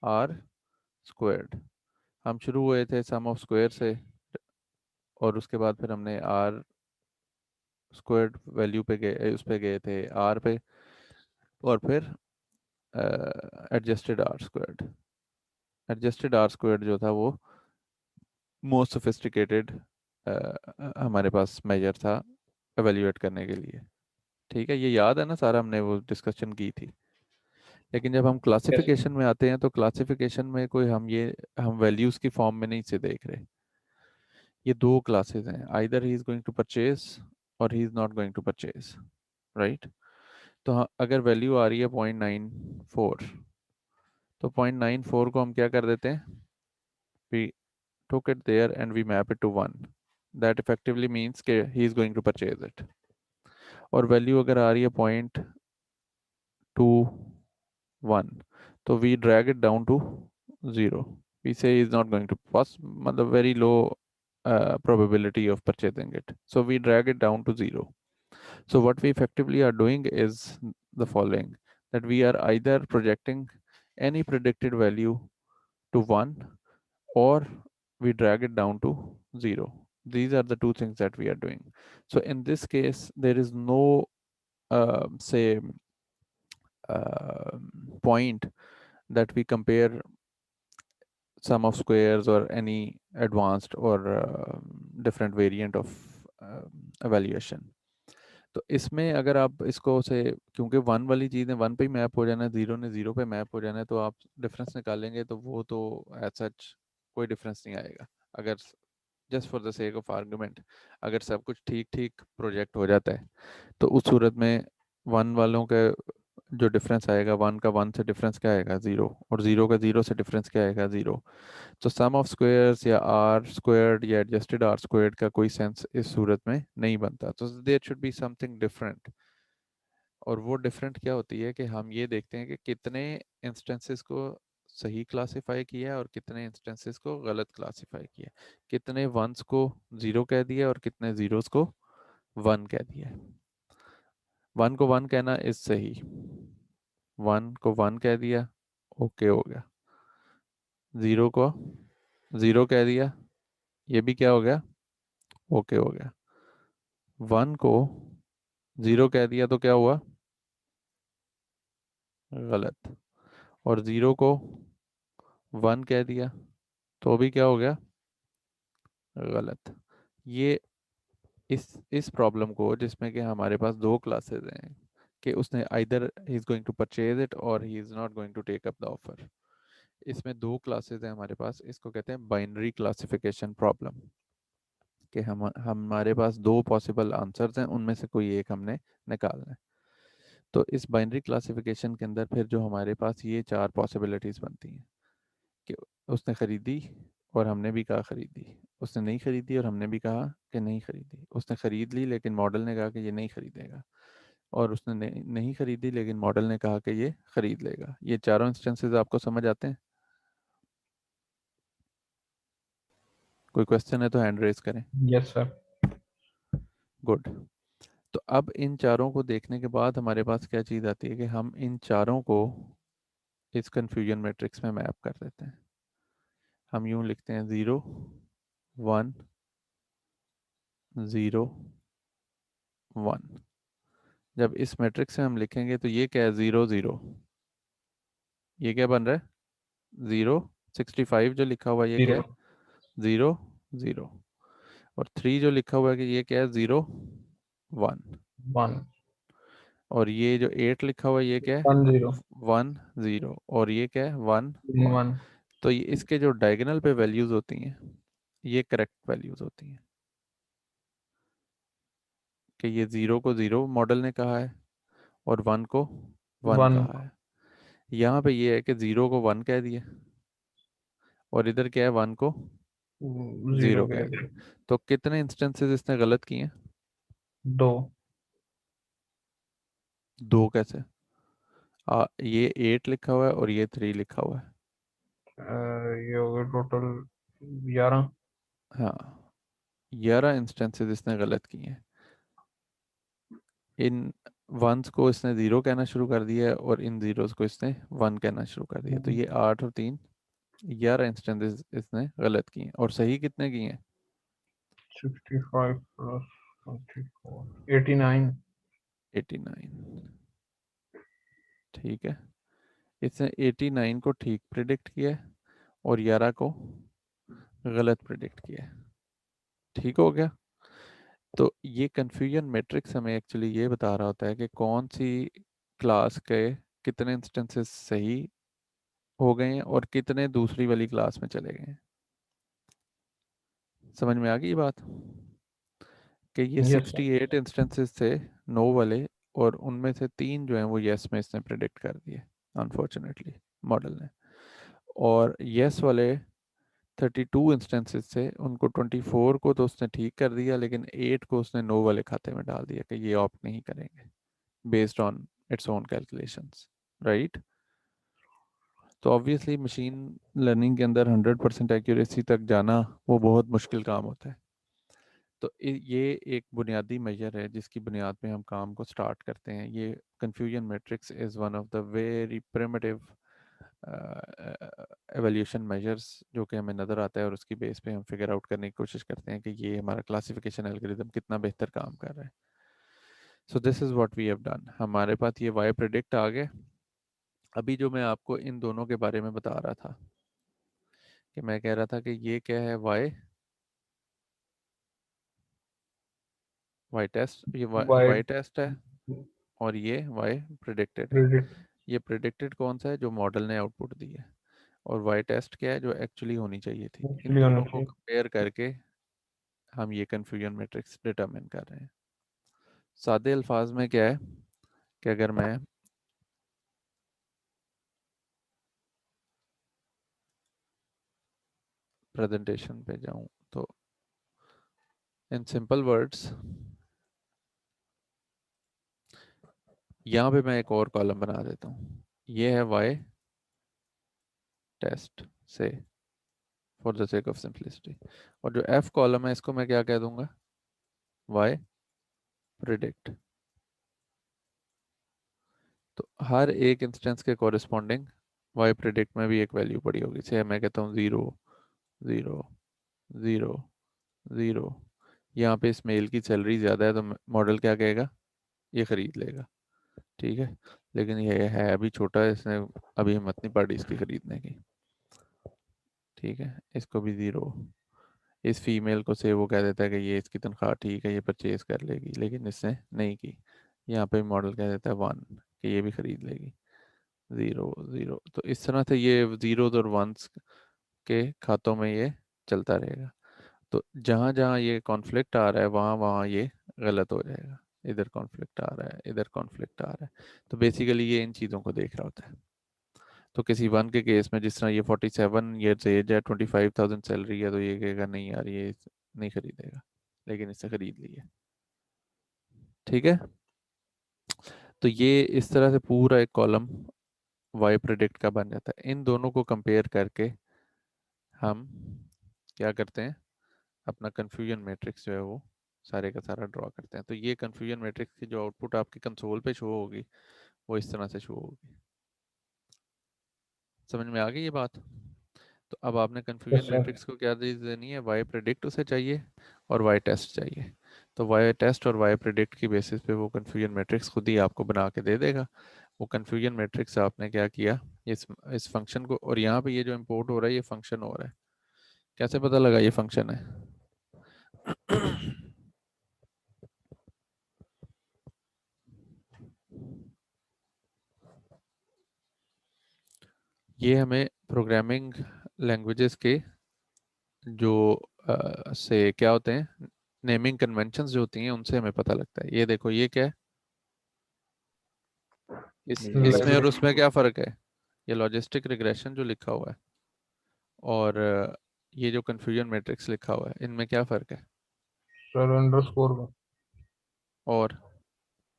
आर स्क्वायर्ड। हम शुरू हुए थे सम ऑफ स्क्वायर से, और उसके बाद फिर हमने आर स्क्वायर्ड वैल्यू पे गए, उस पे गए थे आर पे, और फिर adjusted R squared. Adjusted R squared जो था वो मोस्ट सोफिस्टिकेटेड हमारे पास मेजर था एवेल्यूएट करने के लिए, ठीक है, ये याद है ना सारा, हमने वो डिस्कशन की थी। लेकिन जब हम यस क्लासिफिकेशन में आते हैं तो क्लासिफिकेशन में कोई हम वैल्यूज की फॉर्म में नहीं से देख रहे। ये दो क्लासेस हैं, either he is going to purchase और he is not going to purchase, right. तो अगर वैल्यू आ रही है 0.94, तो 0.94 को हम क्या कर देते हैं, we took it there and we map it to 1, that effectively means कि he is going to purchase it। और वैल्यू अगर आ रही है 0.21, तो we drag it down to 0, we say he is not going to pass, मतलब very low probability of purchasing it, so we drag it down to 0। So what we effectively are doing is the following, that we are either projecting any predicted value to 1, or we drag it down to 0। These are the two things that we are doing. So in this case, there is no say point that we compare sum of squares or any advanced or different variant of evaluation। तो इसमें अगर आप इसको से, क्योंकि one वाली चीज़ ने one पे ही मैप हो जाना है, जीरो ने जीरो पे मैप हो जाना है, तो आप डिफरेंस निकालेंगे तो वो तो एज सच कोई डिफरेंस नहीं आएगा। अगर just for the sake of argument अगर सब कुछ ठीक ठीक प्रोजेक्ट हो जाता है, तो उस सूरत में वन वालों के जो डिफरेंस आएगा, वन का वन से डिफरेंस क्या आएगा, ज़ीरो, और ज़ीरो का ज़ीरो से डिफरेंस क्या आएगा, ज़ीरो। तो सम ऑफ स्क्वायर्स या आर स्क्वायर्ड या एडजस्टेड आर स्क्वायर्ड का कोई सेंस इस सूरत में नहीं बनता, तो there should be something different. और वो डिफरेंट क्या होती है कि हम ये देखते हैं कि कितने इंस्टेंसेस को सही क्लासिफाई किया और कितने इंस्टेंसेस को गलत क्लासिफाई किया, कितने वंस को ज़ीरो कह दिया और कितने ज़ीरोस को वन कह दिया। वन को वन कहना इज सही, वन को वन कह दिया, ओके हो गया। ज़ीरो को ज़ीरो कह दिया, ये भी क्या हो गया, ओके हो गया। वन को ज़ीरो कह दिया तो क्या हुआ, गलत। और ज़ीरो को वन कह दिया तो भी क्या हो गया, गलत। ये इस प्रॉब्लम को, जिसमें कि हमारे पास दो क्लासेस हैं कि उसने either he is going to purchase it और he is not going to take up the offer, इसमें दो क्लासेस हैं हमारे पास, इसको कहते हैं बाइनरी क्लासिफिकेशन प्रॉब्लम, कि हमारे पास दो पॉसिबल आंसर्स हैं, उनमें से कोई एक हमने निकालना है। तो इस बाइनरी क्लासिफिकेशन के अंदर फिर जो हमारे पास ये चार पॉसिबिलिटीज़ बनती हैं कि उसने ख़रीदी और हमने भी कहा ख़रीदी, उसने नहीं ख़रीदी और हमने भी कहा कि नहीं ख़रीदी, उसने ख़रीद ली लेकिन मॉडल ने कहा कि ये नहीं ख़रीदेगा, और उसने नहीं ख़रीदी लेकिन मॉडल ने कहा कि ये ख़रीद लेगा। ये चारों इंस्टेंसेस आपको समझ आते हैं? कोई क्वेश्चन है तो हैंड रेज करें। Yes sir. गुड। तो अब इन चारों को देखने के बाद हमारे पास क्या चीज़ आती है कि हम इन चारों को इस कन्फ्यूजन मैट्रिक्स में मैप कर देते हैं। हम यूं लिखते हैं 0 1 0 1। जब इस मैट्रिक्स में हम लिखेंगे तो ये क्या है, 0 0, ये क्या बन रहा है, 0 65 जो लिखा हुआ है ये क्या जीरो है, 0 0। और 3 जो लिखा हुआ है कि ये क्या है, 0 1। वन और ये जो 8 लिखा हुआ है ये क्या है, वन जीरो 1 0। और ये क्या है, 1 1। वन। तो ये इसके जो डायगोनल पे वैल्यूज होती हैं ये करेक्ट वैल्यूज होती हैं, कि ये 0 को 0 मॉडल ने कहा है और 1 को 1 वन कहा है। यहाँ पे ये है कि 0 को 1 कह दिया और इधर क्या है, 1 को जीरो कह कह दिया। दिया। तो कितने इंस्टेंसेस इसने गलत किए हैं? 2। दो कैसे? ये 8 लिखा हुआ है और ये 3 लिखा हुआ है। ये हो गए टोटल 11। हाँ, 11 इंस्टेंसेस इसने गलत किए हैं। इन वंस को इसने 0 कहना शुरू कर दिया है और इन जीरोस को इसने 1 कहना शुरू कर दिया। तो ये 8 और 3, 11 इंस्टेंसेस इसने गलत किए हैं। और सही कितने किए हैं? 65 प्लस 24 89। 89। ठीक है, इसने 89 को ठीक प्रिडिक्ट किया है और 11 को गलत प्रिडिक्ट किया है। ठीक हो गया। तो ये कन्फ्यूजन मैट्रिक्स हमें एक्चुअली ये बता रहा होता है कि कौन सी क्लास के कितने इंस्टेंसेस सही हो गए हैं और कितने दूसरी वाली क्लास में चले गए हैं। समझ में आ गई ये बात कि ये यस 68 इंस्टेंसेस थे नो वाले और उनमें से 3 जो हैं वो यस में इसने प्रिडिक्ट कर दिए अनफॉर्चुनेटली मॉडल ने। और यस वाले 32 इंस्टेंसेस थे, उनको 24 को तो उसने ठीक कर दिया लेकिन 8 को उसने नो वाले खाते में डाल दिया कि ये ऑप्ट नहीं करेंगे based on its own calculations, right. तो ऑब्वियसली मशीन लर्निंग के अंदर 100% एक्यूरेसी तक जाना वो बहुत मुश्किल काम होता है। तो ये एक बुनियादी मेजर है जिसकी बुनियाद पे हम काम को स्टार्ट करते हैं। ये confusion matrix is one of the very primitive evolution measures जो कि हमें नज़र आता है और उसकी बेस पे हम फिगर आउट करने की कोशिश करते हैं कि ये हमारा क्लासिफिकेशन एल्गोरिदम कितना बेहतर काम कर रहा है। So this is what we have done. हमारे पास ये वाई प्रेडिक्ट आ गए। अभी जो मैं आपको इन दोनों के बारे में बता रहा था कि मैं कह रहा था कि ये क्या है, वाई टेस्ट, ये बाय वाई टेस्ट है और ये वाई प्रिडिक्टेड है। प्रेडिक्ट ये प्रिडिक्टेड कौन सा है? जो मॉडल ने आउटपुट दी है। और वाई टेस्ट क्या है? जो एक्चुअली होनी चाहिए थी। इन एक्चुअली होना दोनों को चाहिए। कंपेयर करके हम ये कन्फ्यूजन मैट्रिक्स डिटरमिन कर रहे हैं। सादे अल्फाज में क्या है कि अगर मैं प्रेजेंटेशन पे जाऊं तो इन सिंपल वर्ड्स यहाँ पे मैं एक और कॉलम बना देता हूँ। ये है वाई टेस्ट से for the sake of simplicity. और जो एफ कॉलम है इसको मैं क्या कह दूंगा? Y predict. तो हर एक इंस्टेंस के कॉरेस्पॉन्डिंग वाई प्रिडिक्ट में भी एक वैल्यू पड़ी होगी। से मैं कहता हूँ 0 0 0 0। यहाँ पे इस मेल की सैलरी ज़्यादा है तो मॉडल क्या कहेगा? ये ख़रीद लेगा। ठीक है, लेकिन ये है अभी छोटा है, इसने अभी हिम्मत नहीं पड़ी इसकी ख़रीदने की। ठीक है, इसको भी 0। इस फीमेल को से वो कह देता है कि ये इसकी तनख्वाह ठीक है, ये परचेज कर लेगी, लेकिन इसने नहीं की। यहाँ पे मॉडल कह देता है 1 कि ये भी ख़रीद लेगी। 0 0। तो इस तरह से ये जीरोज और वंस के खातों में ये चलता रहेगा। तो जहाँ जहाँ ये कॉन्फ्लिक्ट आ रहा है वहाँ वहाँ ये गलत हो जाएगा। इधर कॉन्फ्लिक्ट आ रहा है, इधर कॉन्फ्लिक्ट आ रहा है। तो बेसिकली ये इन चीज़ों को देख रहा होता है। तो किसी वन के केस में जिस तरह ये 47 ईयर्स एज है, 25,000 सैलरी है, तो ये कहेगा नहीं यार ये नहीं खरीदेगा, लेकिन इससे खरीद ली है। ठीक है, तो ये इस तरह से पूरा एक कॉलम वाई प्रेडिक्ट का बन जाता है। इन दोनों को कंपेयर करके हम क्या करते हैं? अपना कन्फ्यूजन मैट्रिक्स जो है वो सारे का सारा ड्रॉ करते हैं। तो ये कन्फ्यूजन मैट्रिक्स की जो आउटपुट आपकी कंसोल पे शो होगी वो इस तरह से शो होगी। समझ में आ गई ये बात? तो अब आपने कन्फ्यूजन यस सर। मैट्रिक्स को क्या चीज़ देनी है? वाई प्रेडिक्ट उसे चाहिए और वाई टेस्ट चाहिए। तो वाई टेस्ट और वाई प्रेडिक्ट की बेसिस पे वो कन्फ्यूजन मैट्रिक्स खुद ही आपको बना के दे देगा। वो कन्फ्यूजन मैट्रिक्स आपने क्या किया, इस फंक्शन को, और यहाँ पे ये जो इम्पोर्ट हो रहा है ये फंक्शन हो रहा है। कैसे पता लगा ये फंक्शन है? ये हमें प्रोग्रामिंग लैंग्वेजेस के जो से क्या होते हैं, नेमिंग कन्वेंशंस जो होती हैं उनसे हमें पता लगता है। ये देखो ये क्या है, इसमें और उसमें क्या फ़र्क है? ये लॉजिस्टिक रिग्रेशन जो लिखा हुआ है और ये जो कंफ्यूजन मैट्रिक्स लिखा हुआ है इनमें क्या फ़र्क है? सर अंडरस्कोर का। और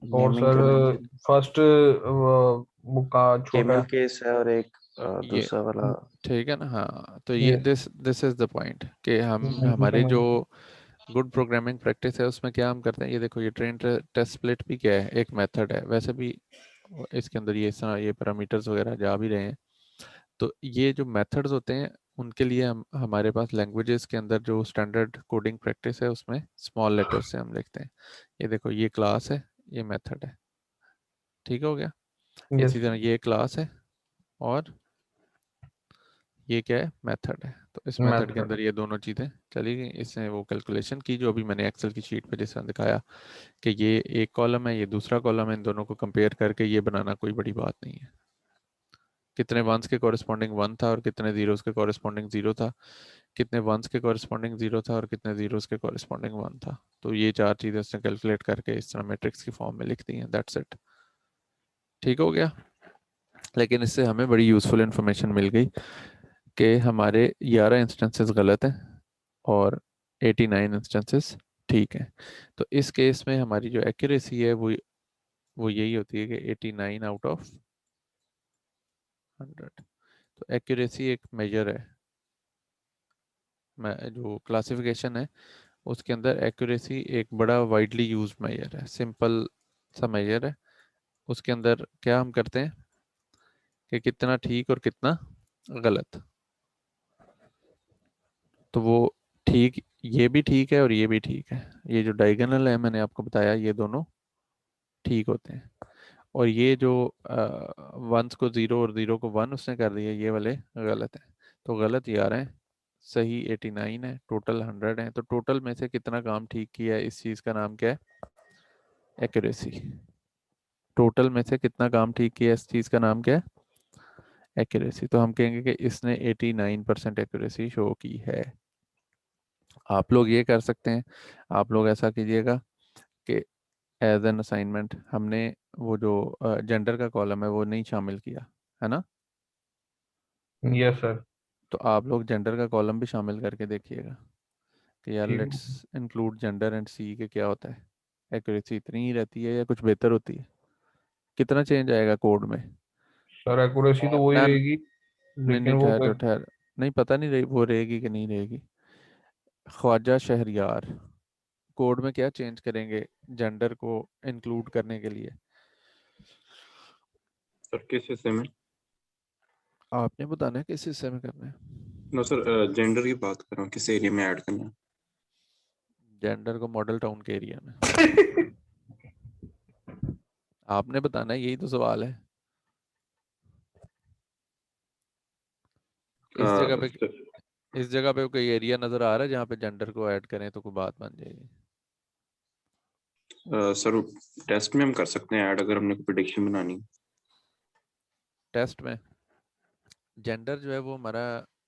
और नेमिंग सर कन्वेंशन फर्स्ट वो का छोटा केमल है। केस है और एक ये दूसरा वाला ठीक है ना? हाँ, तो ये yes this is the point कि हम हमारे समझ। जो गुड प्रोग्रामिंग प्रैक्टिस है उसमें क्या हम करते हैं, ये देखो, ये ट्रेन टेस्ट स्प्लिट भी क्या है, एक मेथड है। वैसे भी इसके अंदर ये पैरामीटर्स वगैरह जा भी रहे हैं। तो ये जो मेथड्स होते हैं उनके लिए हम हमारे पास लैंग्वेजेस के अंदर जो स्टैंडर्ड कोडिंग प्रैक्टिस है उसमें स्मॉल लेटर्स से हम लिखते हैं। ये देखो, ये क्लास है, ये मेथड है, ठीक हो गया। यस इसी तरह ये क्लास है और ये क्या है, मेथड है। तो इस मेथड के मेथड। अंदर ये दोनों चीज़ें चली गई। इसने वो कैलकुलेशन की जो अभी मैंने एक्सेल की शीट पे जिस तरह दिखाया कि ये एक कॉलम है, ये दूसरा कॉलम है, इन दोनों को कंपेयर करके ये बनाना कोई बड़ी बात नहीं है। कितने वंस के कॉरेस्पॉन्डिंग 1 था और कितने जीरोस के कॉरेस्पॉन्डिंग 0 था, कितने वंस के कॉरेस्पॉन्डिंग 0 था और कितने जीरोस के कॉरेस्पॉन्डिंग 1 था। तो ये चार चीज़ें उसने कैलकुलेट करके इस तरह मैट्रिक्स की फॉर्म में लिख दी हैं। दैट्स इट, ठीक हो गया। लेकिन इससे हमें बड़ी यूज़फुल इन्फॉर्मेशन मिल गई कि हमारे 11 इंस्टेंसेस गलत हैं और 89 इंस्टेंसेस ठीक हैं। तो इस केस में हमारी जो एक्यूरेसी है वो यही होती है कि 89 आउट ऑफ 100। तो एक्यूरेसी एक मेजर है, जो क्लासिफिकेशन है उसके अंदर एक्यूरेसी एक बड़ा वाइडली यूज मेजर है, सिंपल सा मेजर है। उसके अंदर क्या हम करते हैं कि कितना ठीक और कितना गलत। तो वो ठीक, ये भी ठीक है और ये भी ठीक है। ये जो डायगोनल है मैंने आपको बताया, ये दोनों ठीक होते हैं। और ये जो वंस को 0 और 0 को 1 उसने कर दिया, ये वाले गलत है। तो गलत 11 है, सही 89 है, टोटल 100 है। तो टोटल में से कितना काम ठीक किया है, इस चीज़ का नाम क्या है, एक्यूरेसी। टोटल में से कितना काम ठीक किया है, इस चीज़ का नाम क्या है, एक्यूरेसी। तो हम कहेंगे कि इसने 89% एक्यूरेसी शो की है। आप लोग ये कर सकते हैं, आप लोग ऐसा कीजिएगा कि एज एन असाइनमेंट हमने वो जो जेंडर का कॉलम है वो नहीं शामिल किया है ना। Yes sir. तो आप लोग जेंडर का कॉलम भी शामिल करके देखिएगा कि यार ठीक लेट्स है इंक्लूड जेंडर एंड सी के क्या होता है, एक्यूरेसी इतनी ही रहती है या कुछ बेहतर होती है, कितना चेंज आएगा कोड में। सर एक्यूरेसी तो वही ना, रहेगी नहीं लेकिन नहीं, वो ठहर ठहर, नहीं पता नहीं रही वो रहेगी कि नहीं रहेगी। ख्वाजा शहरियार, कोड में क्या चेंज करेंगे जेंडर को इंक्लूड करने के लिए? सर किस हिस्से में? आपने बताना है किस हिस्से में करना है। नो सर, जेंडर की बात कर रहा हूँ, किस एरिया में ऐड करना है? जेंडर को मॉडल टाउन के एरिया में। आपने बताना है, यही तो सवाल है। इस जगह पे, सर, इस जगह पे कोई एरिया नजर आ रहा है जहाँ पे जेंडर को ऐड करें तो कोई बात बन जाएगी। सर टेस्ट में हम कर सकते हैं ऐड, अगर हमने कोई प्रिडिक्शन बनानी। टेस्ट में जेंडर जो है वो हमारा,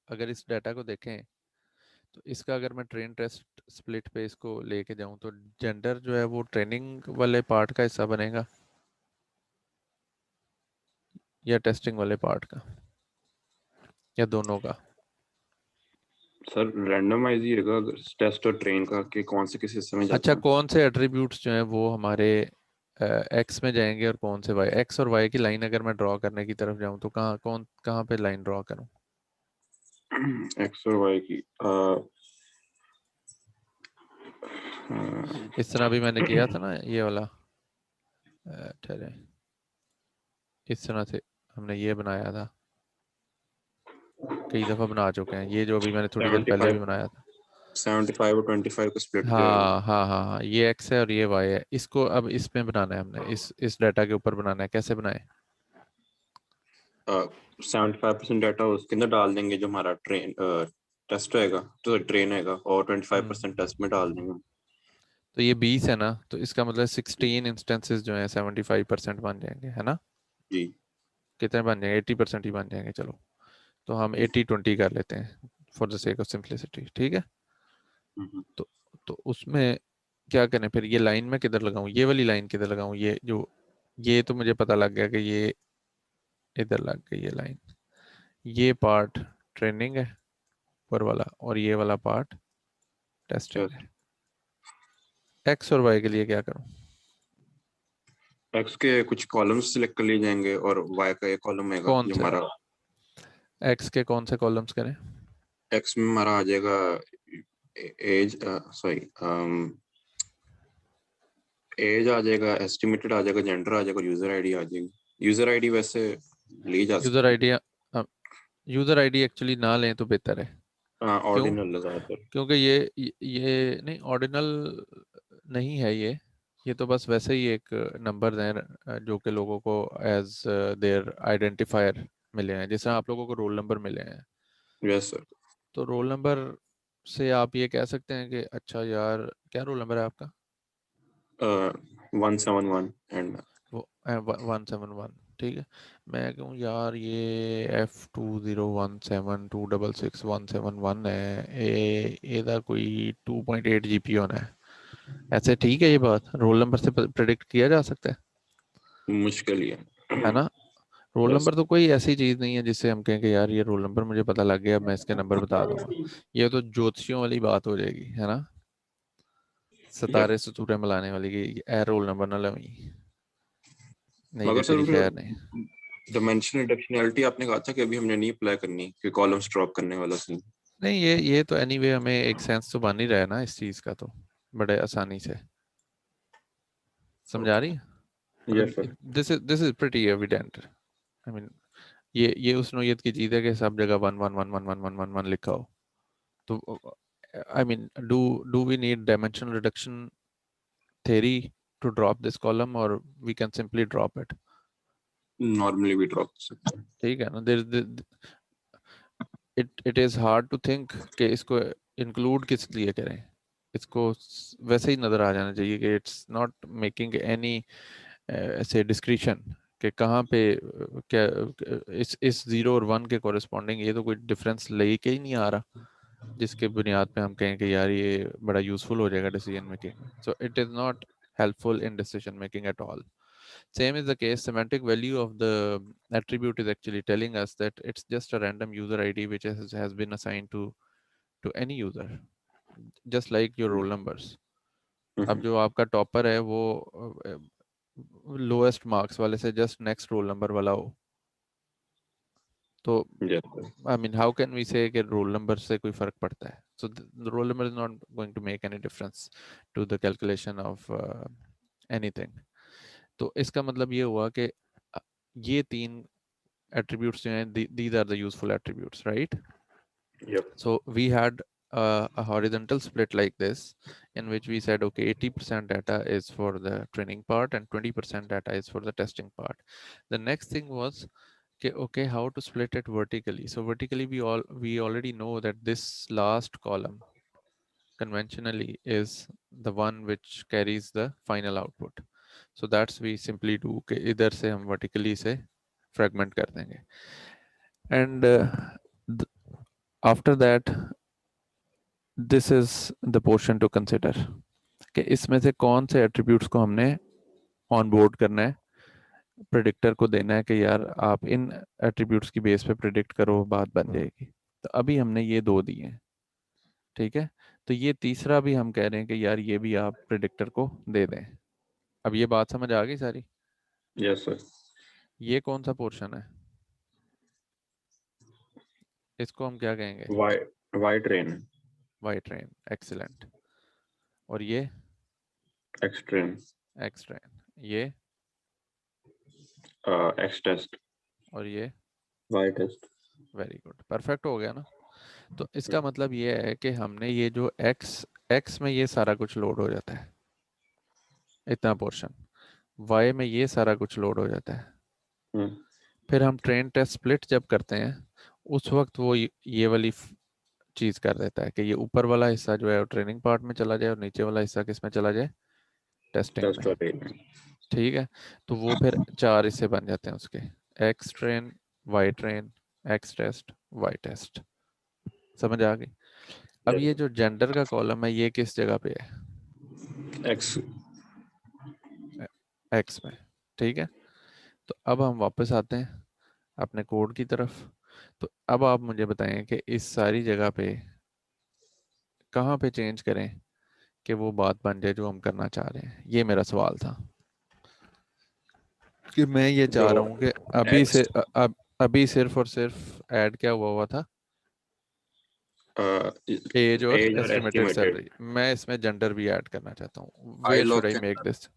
अगर इस डाटा को देखें तो इसका अगर मैं ट्रेन टेस्ट स्प्लिट पे इसको लेके जाऊं तो जेंडर जो है वो ट्रेनिंग वाले पार्ट का हिस्सा बनेगा या टेस्टिंग वाले पार्ट का या दोनों का। सर रैंडमाइज ही रहेगा अगर टेस्ट और ट्रेन का, कि कौन से किस हिस्से में अच्छा, जाता है। कौन से एट्रीब्यूट्स जो हैं वो हमारे एक्स में जाएंगे और कौन से वाई? एक्स और वाई की लाइन अगर मैं ड्रॉ करने की तरफ जाऊं तो कहाँ पे लाइन ड्रॉ करूं? एक्स और वाई की इस तरह भी मैंने किया था ना, ये वाला ठहरे, इस तरह से हमने ये बनाया था, कई दफ़ा बना चुके हैं, ये जो अभी मैंने थोड़ी देर पहले भी 75 बनाया था। 75 और 25 को स्प्लिट किया हुआ हाँ हाँ हाँ हाँ, ये एक्स है और ये वाई है। इसको अब इसमें बनाना है हमने, इस डाटा के ऊपर बनाना है। कैसे बनाए? 75% डाटा उसके अंदर डाल देंगे जो हमारा ट्रेन टेस्ट रहेगा, तो ट्रेन रहेगा, और 25% टेस्ट में डाल देंगे। तो ये 20 है ना, तो इसका मतलब 16 इंस्टेंसेस जो है 75% बन जाएंगे, है ना। जी। कितने बन जाएंगे? 80% ही बन जाएंगे। चलो, तो हम 80-20 कर लेते हैं for the sake of simplicity, ठीक है। हम्म। तो तो उसमें क्या करें फिर? ये लाइन में किधर लगाऊं, ये वाली लाइन किधर लगाऊं? ये जो, ये तो मुझे पता लग गया कि ये इधर लग गई ये लाइन। ये पार्ट ट्रेनिंग है ऊपर वाला, और ये वाला पार्ट टेस्टिंग Yes. है। एक्स और वाई के लिए क्या करूं? एक्स के कुछ कॉलम्स सिलेक्ट कर लिए जाएंगे और वाई का एक कॉलम आएगा कौन जो से? हमारा एक्स के कौन से कॉलम्स करें? एक्स में हमारा आ जाएगा एज, सॉरी, एज आ जाएगा, एस्टिमेटेड आ जाएगा, जेंडर आ जाएगा, यूजर आईडी आ जाएगी। यूजर आईडी वैसे ली जा यूजर सकती है। आईडी, यूजर आईडी एक्चुअली ना लें तो बेहतर है। हाँ, क्यों? ऑर्डिनल ज्यादातर। क्योंकि ये नहीं, ऑर्डिनल नहीं है ये तो बस वैसे ही एक नंबर हैं जो कि लोगों को एज देयर आइडेंटिफायर मिले हैं, जैसे आप लोगों को रोल नंबर मिले हैं। Yes sir. तो रोल नंबर से आप ये कह सकते हैं कि अच्छा यार, क्या रोल नंबर है आपका? 171 एंड वो 171, ठीक है। मैं कहूँ यार ये F2017266171 है, ਇਹਦਾ कोई 2.8 GB होना है। ऐसे ठीक है? ये बात रोल नंबर से प्रेडिक्ट किया जा सकता मुश्किल ही है ना? Role yes. नंबर तो कोई ऐसी चीज नहीं है जिससे हम कहें कि यार ये रोल नंबर मुझे पता लग गया, मैं इसके नंबर बता दूंगा। ये तो ज्योतिषियों वाली बात हो जाएगी, है ना? सितारे सतूरे मिलाने वाली की ए रोल नंबर ना लवी, नहीं मगर तो तेरी खैर नहीं। सर डायमेंशन रिडक्शनैलिटी आपने कहा था कि अभी हमने नहीं अप्लाई करनी कि कॉलम्स ड्रॉप करने वाला सीन। नहीं, ये तो एनीवे हमें एक सेंस तो बन ही रहा है ना इस चीज का, तो बड़े आसानी से समझा रही है। यस मतलब sir. This is pretty evident. I mean ये उस नोयत की चीज है कि सब जगह 1 1 1 1 1 1 1 लिखा हो। तो I mean do we need dimensional reduction theory to drop this column, or we can simply drop it? Normally भी ड्रॉप कर सकते हैं। ठीक है ना? it is hard to think कि इसको include किस लिए करें। इसको वैसे ही नजर आ जाना चाहिए कि it's not making any ऐसे डिस्क्रिशन कि कहाँ पे क्या इस 0 और 1 के कॉरेस्पॉन्डिंग ये तो कोई डिफरेंस लेके ही नहीं आ रहा जिसके बुनियाद पे हम कहें कि यार ये बड़ा यूजफुल हो जाएगा डिसीजन मेकिंग में। So it is not helpful in decision making at all. Same is the case. Semantic value of the attribute is actually telling us that it's just a random user ID which has been assigned to any user, just like your roll numbers. अब जो आपका topper है वो lowest marks वाले से just next roll number वाला हो, तो I mean how can we say कि रोल नंबर से कोई फर्क पड़ता है? So the roll number is not going to make any difference to the calculation of anything. तो इसका मतलब ये हुआ कि ये तीन attributes जो हैं, these are the useful attributes, right? Yep. So we had a horizontal split like this, in which we said okay, 80% data is for the training part and 20% data is for the testing part. The next thing was okay, how to split it vertically? So vertically we already know that this last column conventionally is the one which carries the final output. So that's we simply do कि इधर से हम vertically से fragment कर देंगे, and after that this is the portion to consider कि इसमें से कौन से attributes को हमने on board करना है, प्रेडिक्टर को देना है कि यार आप इन एट्रीब्यूट्स की बेस पे प्रिडिक्ट करो, बात बन जाएगी। तो अभी हमने ये दो दिए हैं, ठीक है। तो ये तीसरा भी हम कह रहे हैं कि यार ये भी आप प्रेडिक्टर को दे दें। अब ये बात समझ आ गई सारी? Yes sir. ये कौन सा पोर्शन है? इसको हम क्या कहेंगे? Y train. Y train, excellent. और ये एक्स ट्रेन। एक्स ट्रेन, ये एक्स टेस्ट। और ये Y test. Very good, perfect हो गया ना? तो इसका मतलब ये है कि हमने ये जो एक्स में ये सारा कुछ लोड हो जाता है, इतना पोर्शन, वाई में ये सारा कुछ लोड हो जाता है। फिर हम ट्रेन टेस्ट स्प्लिट जब करते हैं उस वक्त वो ये वाली चीज कर देता है कि ये ऊपर वाला हिस्सा जो है वो ट्रेनिंग पार्ट में चला जाए और नीचे वाला हिस्सा किस में चला जाए? टेस्टिंग में। ठीक है, तो वो फिर चार हिस्से बन जाते हैं उसके, X train, Y train, X test, Y test. समझ आ गई? अब ये जो जेंडर का कॉलम है ये किस जगह पे है? एक्स। एक्स में, ठीक है। तो अब हम वापस आते हैं अपने कोड की तरफ। तो अब आप मुझे बताएं कि इस सारी जगह पे कहाँ पे चेंज करें कि वो बात बन जाए जो हम करना चाह रहे हैं। ये मेरा सवाल था कि मैं ये चाह रहा हूँ कि अभी से next अभी सिर्फ और सिर्फ ऐड क्या हुआ था, एज और age or estimated estimated salary. मैं इसमें जेंडर भी ऐड करना चाहता हूँ। आई वेयर शुड लॉग आई के मेक अंदर दिस?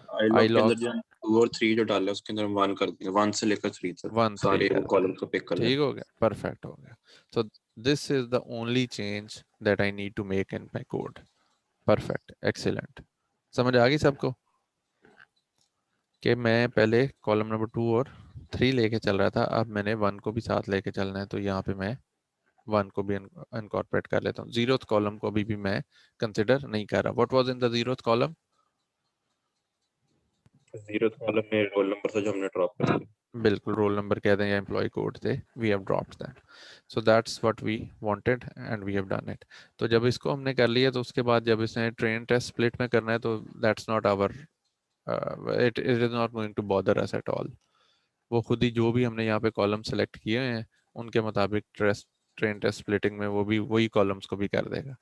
आई आई लॉग के अंदर लॉग जो 2 और 3 जो डाले उसके अंदर हम 1 कर देंगे, 1 से लेकर 3 तक 1 3 सारे कर कॉलम दें। को पिक कर लें। ठीक हो गया, परफेक्ट हो गया। So this is the only change that I need to make in my code. Perfect, excellent. समझ आ गई सबको कि मैं पहले कॉलम नंबर 2 और 3 लेके चल रहा था, अब मैंने 1 को भी साथ लेके चलना है, तो यहाँ पे मैं 1 को भी इनकॉर्पोरेट कर लेता हूँ। 0th कॉलम को अभी भी मैं कंसिडर नहीं कर रहा। What was in the 0th column? 0th column में रोल नंबर था जो हमने ड्रॉप कर दिया। बिल्कुल, रोल नंबर कह दें या एम्प्लॉय कोड थे, we have dropped that. So that's what we wanted and we have done it. तो जब इसको हमने कर लिया तो उसके बाद जब इसने ट्रेन टेस्ट स्प्लिट में करना है तो that's not our, it is not going to bother us at all. वो खुद ही जो भी हमने यहाँ पे कॉलम सेलेक्ट किए हैं उनके मुताबिक ट्रेन टेस्ट स्प्लिटिंग में वो भी वही कॉलम्स को भी कर देगा।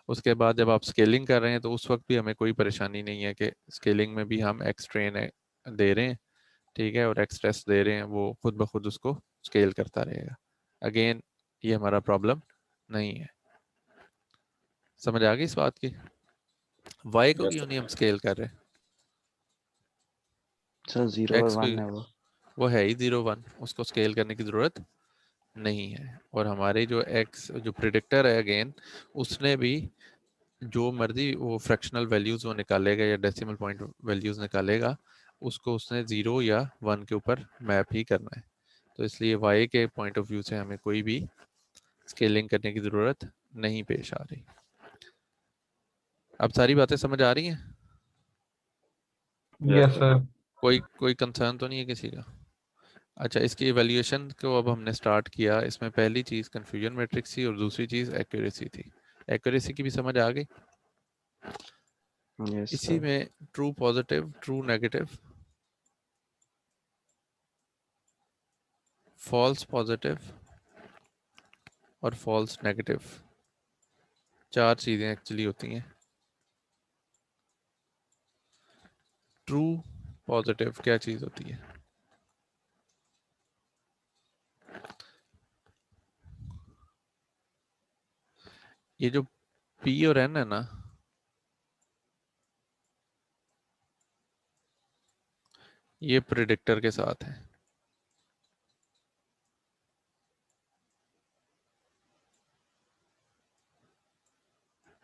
उसके बाद जब आप स्केलिंग कर रहे हैं तो उस वक्त भी हमें कोई परेशानी नहीं है कि स्केलिंग में भी हम एक्स ट्रेन दे रहे हैं, ठीक है, और एक्स टेस्ट दे रहे हैं, वो खुद ब खुद उसको स्केल करता रहेगा। अगेन ये हमारा प्रॉब्लम नहीं है। समझ आ गई इस बात की? वाई को Yes, क्यों sir. नहीं हम स्केल कर रहे? सर 0 और एक्स को 1 है वो है ही 0 1, उसको स्केल करने की ज़रूरत नहीं है। और हमारे जो एक्स जो प्रिडिक्टर है अगेन, उसने भी जो मर्जी वो फ्रैक्शनल वैल्यूज़ वो निकालेगा या डेसिमल पॉइंट वैल्यूज़ निकालेगा, उसको उसने 0 या 1 के ऊपर मैप ही करना है। तो इसलिए वाई के पॉइंट ऑफ व्यू से हमें कोई भी स्केलिंग करने की ज़रूरत नहीं पेश आ रही। अब सारी बातें समझ आ रही हैं? Yes, yes sir. सर। कोई कंसर्न तो नहीं है किसी का? अच्छा, इसकी इवैल्यूएशन को अब हमने स्टार्ट किया। इसमें पहली चीज़ कन्फ्यूजन मैट्रिक्स थी और दूसरी चीज़ एक्यूरेसी थी। एक्यूरेसी की भी समझ आ गई? यस इसी सर। में true positive, true negative, false positive और फॉल्स नेगेटिव, 4 चीज़ें एक्चुअली होती हैं। ट्रू पॉजिटिव क्या चीज़ होती है? ये जो P और N है ना, ये प्रिडिक्टर के साथ है।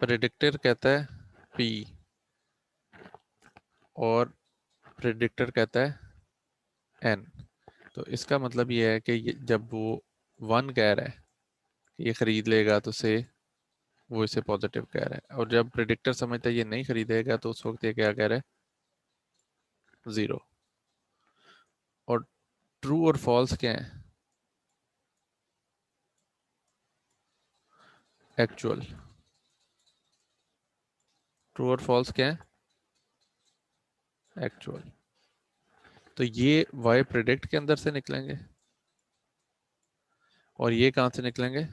प्रिडिक्टर कहता है P और प्रिडिक्टर कहता है N। तो इसका मतलब ये है कि जब वो 1 कह रहा है कि ये खरीद लेगा तो से वो इसे पॉजिटिव कह रहा है, और जब प्रिडिक्टर समझता है ये नहीं खरीदेगा तो उस वक्त ये क्या कह रहा है? 0। और ट्रू और फॉल्स क्या है? एक्चुअल। ट्रू और फॉल्स क्या है? एक्चुअल। तो ये वाई प्रिडिक्ट के अंदर से निकलेंगे और ये कहां से निकलेंगे?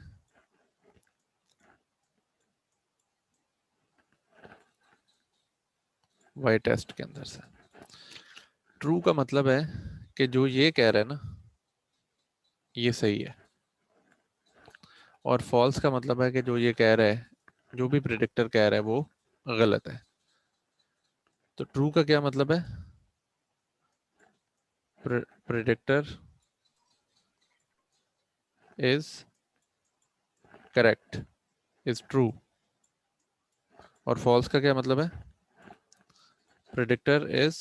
वाई टेस्ट के अंदर से। ट्रू का मतलब है कि जो ये कह रहा है ना ये सही है, और फॉल्स का मतलब है कि जो ये कह रहा है, जो भी प्रिडिक्टर कह रहा है वो गलत है। तो ट्रू का क्या मतलब है? Predictor is correct, is true. और फॉल्स का क्या मतलब है? प्रिडिक्टर इज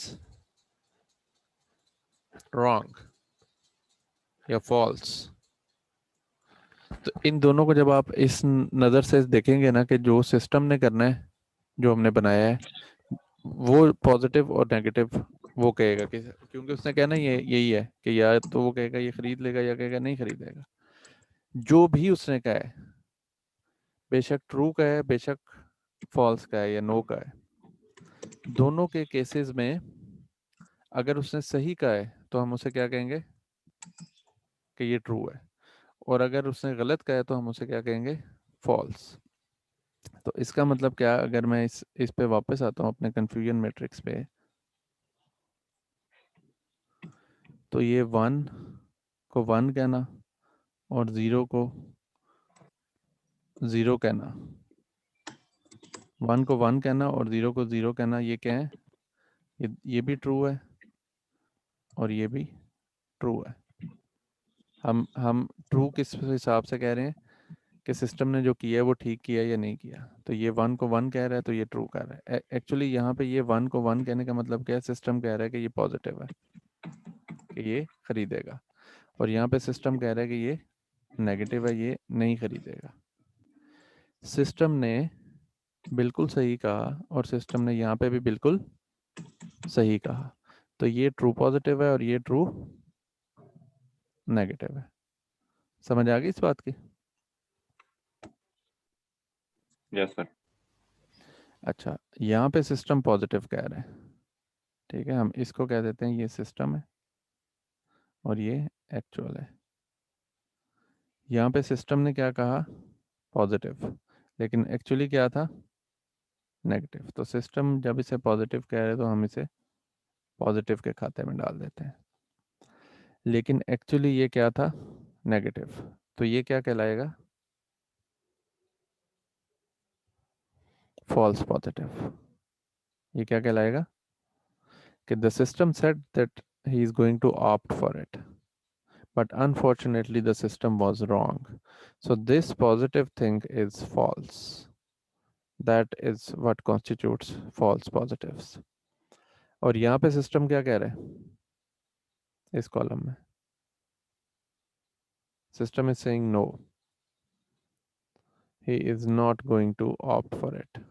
रॉन्ग या फॉल्स। तो इन दोनों को जब आप इस नज़र से देखेंगे ना कि जो सिस्टम ने करना है, जो हमने बनाया है, वो पॉजिटिव और नेगेटिव वो कहेगा कि, क्योंकि उसने कहना ये यही है कि या तो वो कहेगा ये खरीद लेगा या कहेगा नहीं खरीदेगा। जो भी उसने कहा है, बेशक ट्रू का है बेशक फॉल्स का है या नो का है, दोनों के केसेस में अगर उसने सही कहा है तो हम उसे क्या कहेंगे कि ये ट्रू है। और अगर उसने गलत कहा है तो हम उसे क्या कहेंगे, फॉल्स। तो इसका मतलब क्या, अगर मैं इस पे वापस आता हूँ अपने कंफ्यूजन मैट्रिक्स पे, तो ये 1 को 1 कहना और 0 को 0 कहना, 1 को 1 कहना और 0 को 0 कहना, ये क्या है, ये भी ट्रू है और ये भी ट्रू है। हम ट्रू किस हिसाब से कह रहे हैं कि सिस्टम ने जो किया है वो ठीक किया है या नहीं किया। तो ये 1 को 1 कह रहा है तो ये ट्रू कह रहा है। एक्चुअली यहाँ पे ये 1 को 1 कहने का मतलब क्या है, सिस्टम कह रहा है कि ये पॉजिटिव है, कि ये खरीदेगा, और यहाँ पे सिस्टम कह रहा है कि ये नेगेटिव है, ये नहीं खरीदेगा। सिस्टम ने बिल्कुल सही कहा और सिस्टम ने यहाँ पे भी बिल्कुल सही कहा। तो ये ट्रू पॉजिटिव है और ये ट्रू नेगेटिव है। समझ आ गई इस बात की? Yes sir. अच्छा, यहाँ पे सिस्टम पॉजिटिव कह रहे हैं, ठीक है, हम इसको कह देते हैं ये सिस्टम है और ये एक्चुअल है। यहाँ पे सिस्टम ने क्या कहा, पॉजिटिव, लेकिन एक्चुअली क्या था, नेगेटिव। तो सिस्टम जब इसे पॉजिटिव कह रहे हैं तो हम इसे पॉजिटिव के खाते में डाल देते हैं, लेकिन एक्चुअली ये क्या था, नेगेटिव। तो ये क्या कहलाएगा, फॉल्स पॉजिटिव। ये क्या कहलाएगा कि the system said that he is going to opt for it, but unfortunately the system was wrong. So this positive thing is false. That is what constitutes false positives. और यहाँ पे system क्या कह रहे हैं इस कॉलम में, system is saying no, he is not going to opt for it,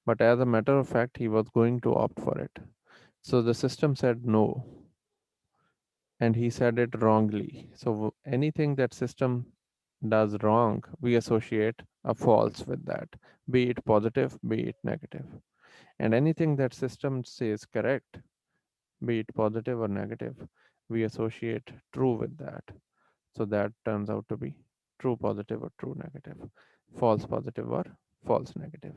but as a matter of fact he was going to opt for it. So the system said no and he said it wrongly. So anything that system does wrong, we associate a false with that, be it positive, be it negative. And anything that system says correct, be it positive or negative, we associate true with that. So that turns out to be true positive or true negative, false positive or false negative.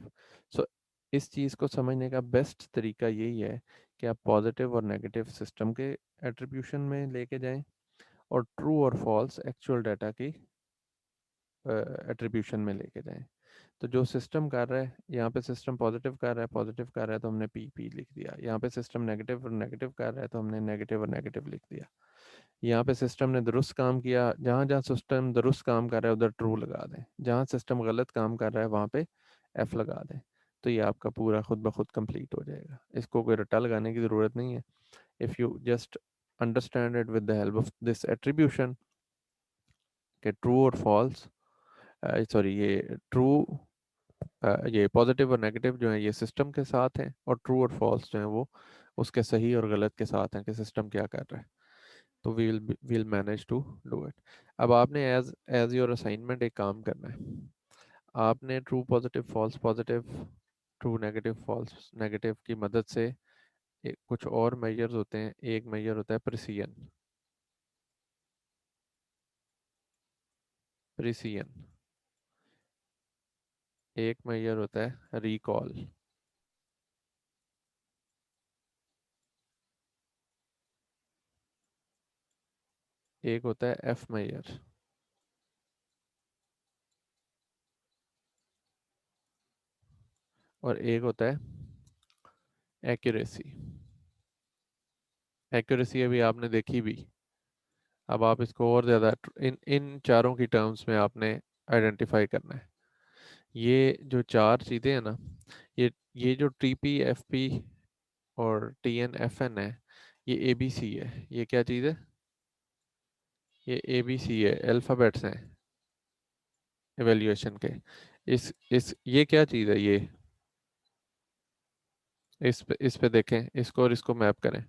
So इस चीज़ को समझने का best तरीका यही है कि आप positive और नेगेटिव सिस्टम के एट्रीब्यूशन में लेके जाएं और ट्रू और फॉल्स एक्चुअल डाटा की एट्रीब्यूशन में लेके जाएं। तो जो सिस्टम कर रहा है, यहाँ पे सिस्टम पॉजिटिव कर रहा है, पॉजिटिव कर रहा है तो हमने पी लिख दिया। यहाँ पे सिस्टम नेगेटिव और नेगेटिव कर रहा है तो हमने नेगेटिव और नेगेटिव लिख दिया। यहाँ पे सिस्टम ने दुरुस्त काम किया, जहाँ जहाँ सिस्टम दुरुस्त काम कर रहा है उधर ट्रू लगा दें, जहाँ सिस्टम गलत काम कर रहा है वहाँ पे एफ लगा दें। तो ये आपका पूरा खुद ब खुद कंप्लीट हो जाएगा, इसको कोई रट्टा लगाने की ज़रूरत नहीं है। If you just understand it with the help of this attribution के ट्रू और फॉल्स, सॉरी ये ट्रू, ये पॉजिटिव और नेगेटिव जो है ये सिस्टम के साथ हैं और ट्रू और फॉल्स जो है वो उसके सही और गलत के साथ हैं कि सिस्टम क्या कर रहा है। तो we'll manage to do it. अब आपने एज एज योर असाइनमेंट एक काम करना है, आपने true positive false positive true negative false negative की मदद से कुछ और मेजर्स होते हैं। एक मेजर होता है प्रिसिजन, प्रिसिजन एक मेजर होता है रिकॉल, एक होता है एफ मेजर, और एक होता है एक्यूरेसी। एक्यूरेसी अभी आपने देखी भी, अब आप इसको और ज़्यादा इन इन चारों की टर्म्स में आपने आइडेंटिफाई करना है। ये जो चार चीज़ें हैं ना, ये जो टीपी एफपी और टीएन एफएन है, ये एबीसी है। ये क्या चीज़ है, ये एबीसी है, अल्फ़ाबेट्स हैं एवेल्यूएशन के। इस ये क्या चीज़ है, ये इस पे देखें इसको और इसको मैप करें।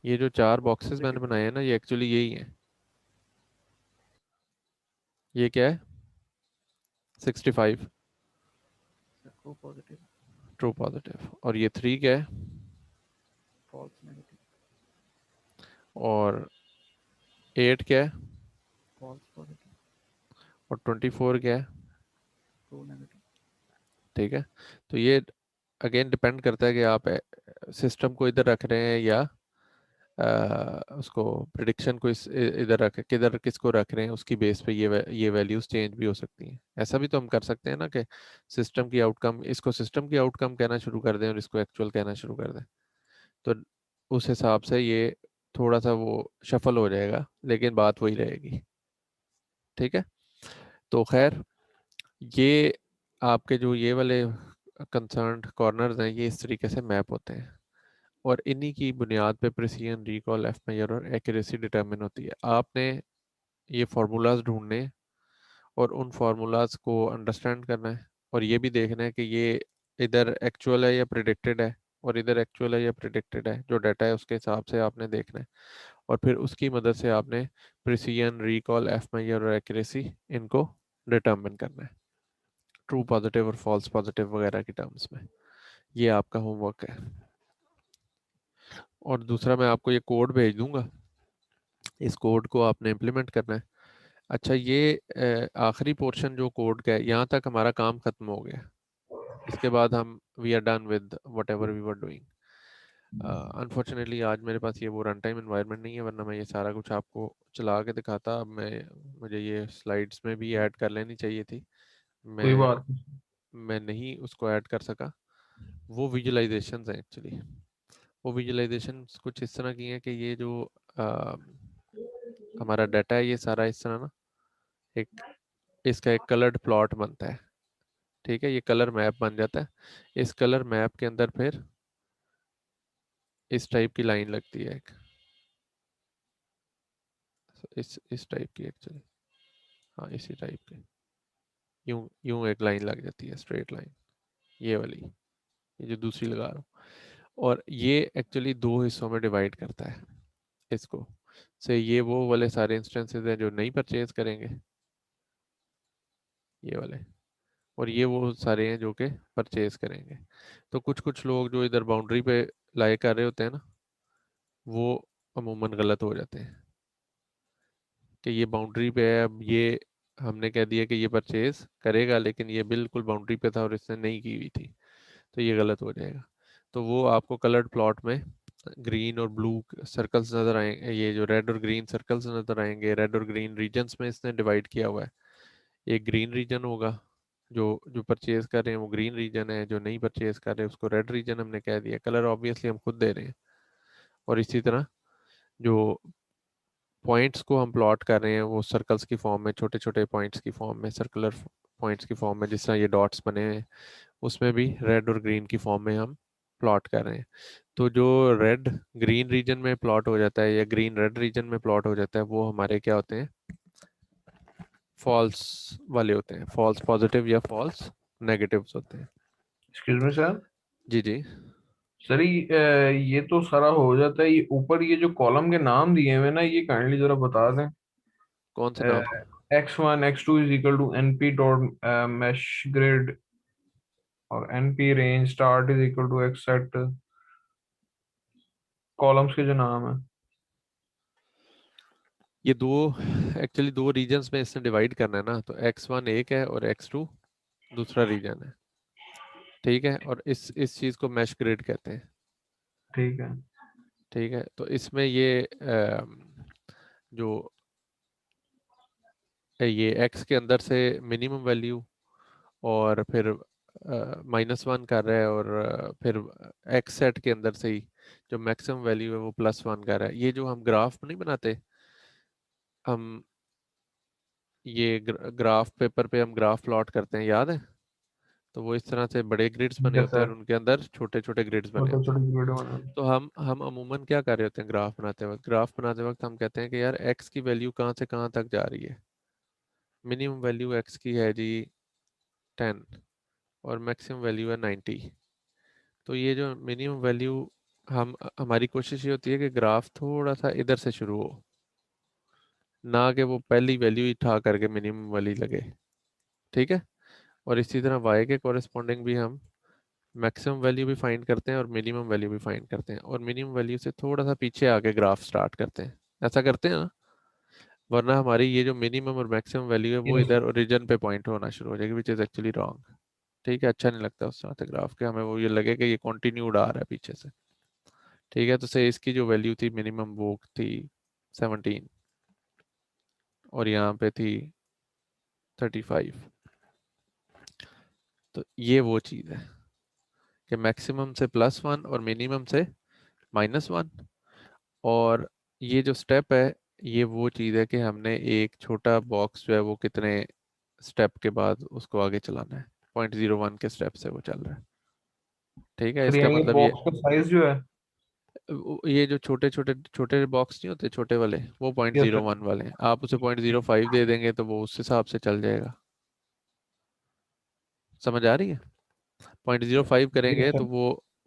ये जो चार बॉक्सेस मैंने बनाए हैं ना, ये एक्चुअली यही हैं। ये क्या है, 65 ट्रू पॉजिटिव, ट्रू पॉजिटिव, और ये 3 क्या है, फॉल्स नेगेटिव, और 8 क्या है फॉल्स पॉजिटिव, और 24 क्या है, ट्रू नेगेटिव। ठीक है। तो ये अगेन डिपेंड करता है कि आप सिस्टम को इधर रख रहे हैं या उसको प्रिडिक्शन को इधर रख किधर किसको रख रहे हैं, उसकी बेस पे ये वैल्यूज चेंज भी हो सकती हैं। ऐसा भी तो हम कर सकते हैं ना कि सिस्टम की आउटकम, इसको सिस्टम की आउटकम कहना शुरू कर दें और इसको एक्चुअल कहना शुरू कर दें, तो उस हिसाब से ये थोड़ा सा वो शफल हो जाएगा, लेकिन बात वही रहेगी, ठीक है। तो खैर, ये आपके जो ये वाले कंसर्न्ड कॉर्नर्स हैं, ये इस तरीके से मैप होते हैं और इन्हीं की बुनियाद पे प्रिसीजन, रिकॉल, एफ मेजर और एक्यूरेसी डिटरमिन होती है। आपने ये फार्मूलाज ढूंढने हैं और उन फार्मूलाज को अंडरस्टैंड करना है और ये भी देखना है कि ये इधर एक्चुअल है या प्रिडिक्टेड है और इधर एक्चुअल है या प्रिडिक्टेड है। जो डाटा है उसके हिसाब से आपने देखना है और फिर उसकी मदद से आपने प्रिसीजन, रिकॉल, एफ मेजर और एक्यूरेसी इनको डिटरमिन करना है, ट्रू पॉजिटिव और फॉल्स पॉजिटिव वगैरह की टर्म्स में। ये आपका होमवर्क है। और दूसरा, मैं आपको ये कोड भेज दूंगा, इस कोड को आपने इम्प्लीमेंट करना है। अच्छा, ये आखिरी पोर्शन जो कोड का है, यहाँ तक हमारा काम खत्म हो गया। इसके बाद हम we are done with whatever we were doing. Unfortunately आज मेरे पास ये वो रन टाइम इन्वायरमेंट नहीं है, वरना मैं ये सारा कुछ आपको चला के दिखाता। अब मुझे ये स्लाइड्स में भी ऐड कर लेनी चाहिए थी, कोई मैं बात नहीं। मैं नहीं उसको ऐड कर सका। वो विजुलाइजेशंस हैं एक्चुअली। वो विजुलाइजेशंस कुछ इस तरह की हैं कि ये जो हमारा डाटा है, ये सारा इस तरह ना एक इसका एक कलर्ड प्लॉट बनता है, ठीक है। ये कलर मैप बन जाता है। इस कलर मैप के अंदर फिर इस टाइप की लाइन लगती है एक, इस टाइप की एक्चुअली, हाँ इसी टाइप की, यूं यूं एक लाइन लग जाती है, स्ट्रेट लाइन, ये वाली, ये जो दूसरी लगा रहा हूँ। और ये एक्चुअली दो हिस्सों में डिवाइड करता है इसको से। ये वो वाले सारे इंस्टेंसेस हैं जो नहीं परचेज करेंगे, ये वाले, और ये वो सारे हैं जो कि परचेज करेंगे। तो कुछ कुछ लोग जो इधर बाउंड्री पे लाई कर रहे होते हैं ना, वो अमूमन गलत हो जाते हैं कि ये बाउंड्री पे है, अब ये हमने कह दिया कि ये परचेज करेगा, लेकिन ये बिल्कुल बाउंड्री पे था और इसने नहीं की हुई थी, तो ये गलत हो जाएगा। तो वो आपको कलर्ड प्लॉट में ग्रीन और ब्लू सर्कल्स नज़र आएंगे, ये जो रेड और ग्रीन सर्कल्स नज़र आएंगे, रेड और ग्रीन रीजन्स में इसने डिवाइड किया हुआ है। एक ग्रीन रीजन होगा, जो जो परचेज कर रहे हैं वो ग्रीन रीजन है, जो नहीं परचेज कर रहे हैं उसको रेड रीजन हमने कह दिया। कलर ऑब्वियसली हम खुद दे रहे हैं। और इसी तरह जो पॉइंट्स को हम प्लॉट कर रहे हैं वो सर्कल्स की फॉर्म में, छोटे छोटे पॉइंट्स की फॉर्म में, सर्कुलर पॉइंट्स की फॉर्म में, जिस तरह ये डॉट्स बने हैं, उसमें भी रेड और ग्रीन की फॉर्म में हम प्लॉट कर रहे हैं। तो जो रेड ग्रीन रीजन में प्लॉट हो जाता है या ग्रीन रेड रीजन में प्लॉट हो जाता है, वो हमारे क्या होते हैं, फॉल्स वाले होते हैं, फॉल्स पॉजिटिव या फॉल्स नेगेटिव्स होते हैं। Excuse me sir. जी जी। सर ये तो सारा हो जाता है, ये ऊपर ये जो कॉलम के नाम दिए हुए ना, ये काइंडली जरा बता दें। कौन से नाम? x1 x2 is equal to np dot mesh grid और np range start is equal to x set, columns के जो नाम है। ये दो एक्चुअली दो रीजन्स में इसने डिवाइड करना है ना, तो x1 एक है और x2 दूसरा रीजन है, ठीक है। और इस चीज़ को मैश ग्रिड कहते हैं, ठीक है। ठीक है। तो इसमें ये जो ये x के अंदर से मिनिमम वैल्यू और फिर -1 कर रहा है, और फिर x सेट के अंदर से ही जो मैक्सिमम वैल्यू है वो +1 कर रहा है। ये जो हम ग्राफ नहीं बनाते, हम ये ग्राफ पेपर पे हम ग्राफ प्लॉट करते हैं, याद है? तो वो इस तरह से बड़े ग्रिड्स ठीक बने है होते हैं सर। और उनके अंदर छोटे छोटे ग्रिड्स बने छोटे होते हैं। छोटे वीडियो बना। तो हम अमूमन क्या कर रहे होते हैं ग्राफ बनाते वक्त हम कहते हैं कि यार x की वैल्यू कहाँ से कहाँ तक जा रही है। मिनिमम वैल्यू x की है जी 10 और मैक्सिमम वैल्यू है 90। तो ये जो मिनिमम वैल्यू, हमारी कोशिश ये होती है कि ग्राफ थोड़ा सा इधर से शुरू हो, ना कि वो पहली वैल्यू ही उठा करके मिनिमम वाली लगे, ठीक है। और इसी तरह y के कॉरेस्पॉन्डिंग भी हम मैक्सिमम वैल्यू भी फाइंड करते हैं और मिनिमम वैल्यू भी फाइंड करते हैं, और मिनिमम वैल्यू से थोड़ा सा पीछे आके ग्राफ स्टार्ट करते हैं। ऐसा करते हैं ना, वरना हमारी ये जो मिनिमम और मैक्सिमम वैल्यू है वो Yes. इधर ओरिजिन पे पॉइंट होना शुरू हो जाएगी, विच इज एक्चुअली रॉन्ग। ठीक है, अच्छा नहीं लगता उस तरह से ग्राफ के, हमें वो ये लगे कि ये कंटिन्यूड आ रहा है पीछे से। ठीक है, तो से इसकी जो वैल्यू थी मिनिमम वो थी 17 और यहाँ पे थी 35। तो ये वो चीज़ है कि मैक्सिमम से +1 और मिनिमम से -1। और ये जो स्टेप है ये वो चीज़ है कि हमने एक छोटा बॉक्स जो है वो कितने स्टेप के बाद उसको आगे चलाना है। 0.01 के स्टेप से वो चल रहा है। ठीक है, सर इसका यानी मतलब ये बॉक्स का साइज जो है, ये जो छोटे छोटे छोटे बॉक्स नहीं होते छोटे वाले, वो point yes zero sir, one वाले हैं। आप उसे 0.05 दे देंगे तो वो उस हिसाब से चल जाएगा। समझ आ रही है? 0.05 यस करेंगे सर, तो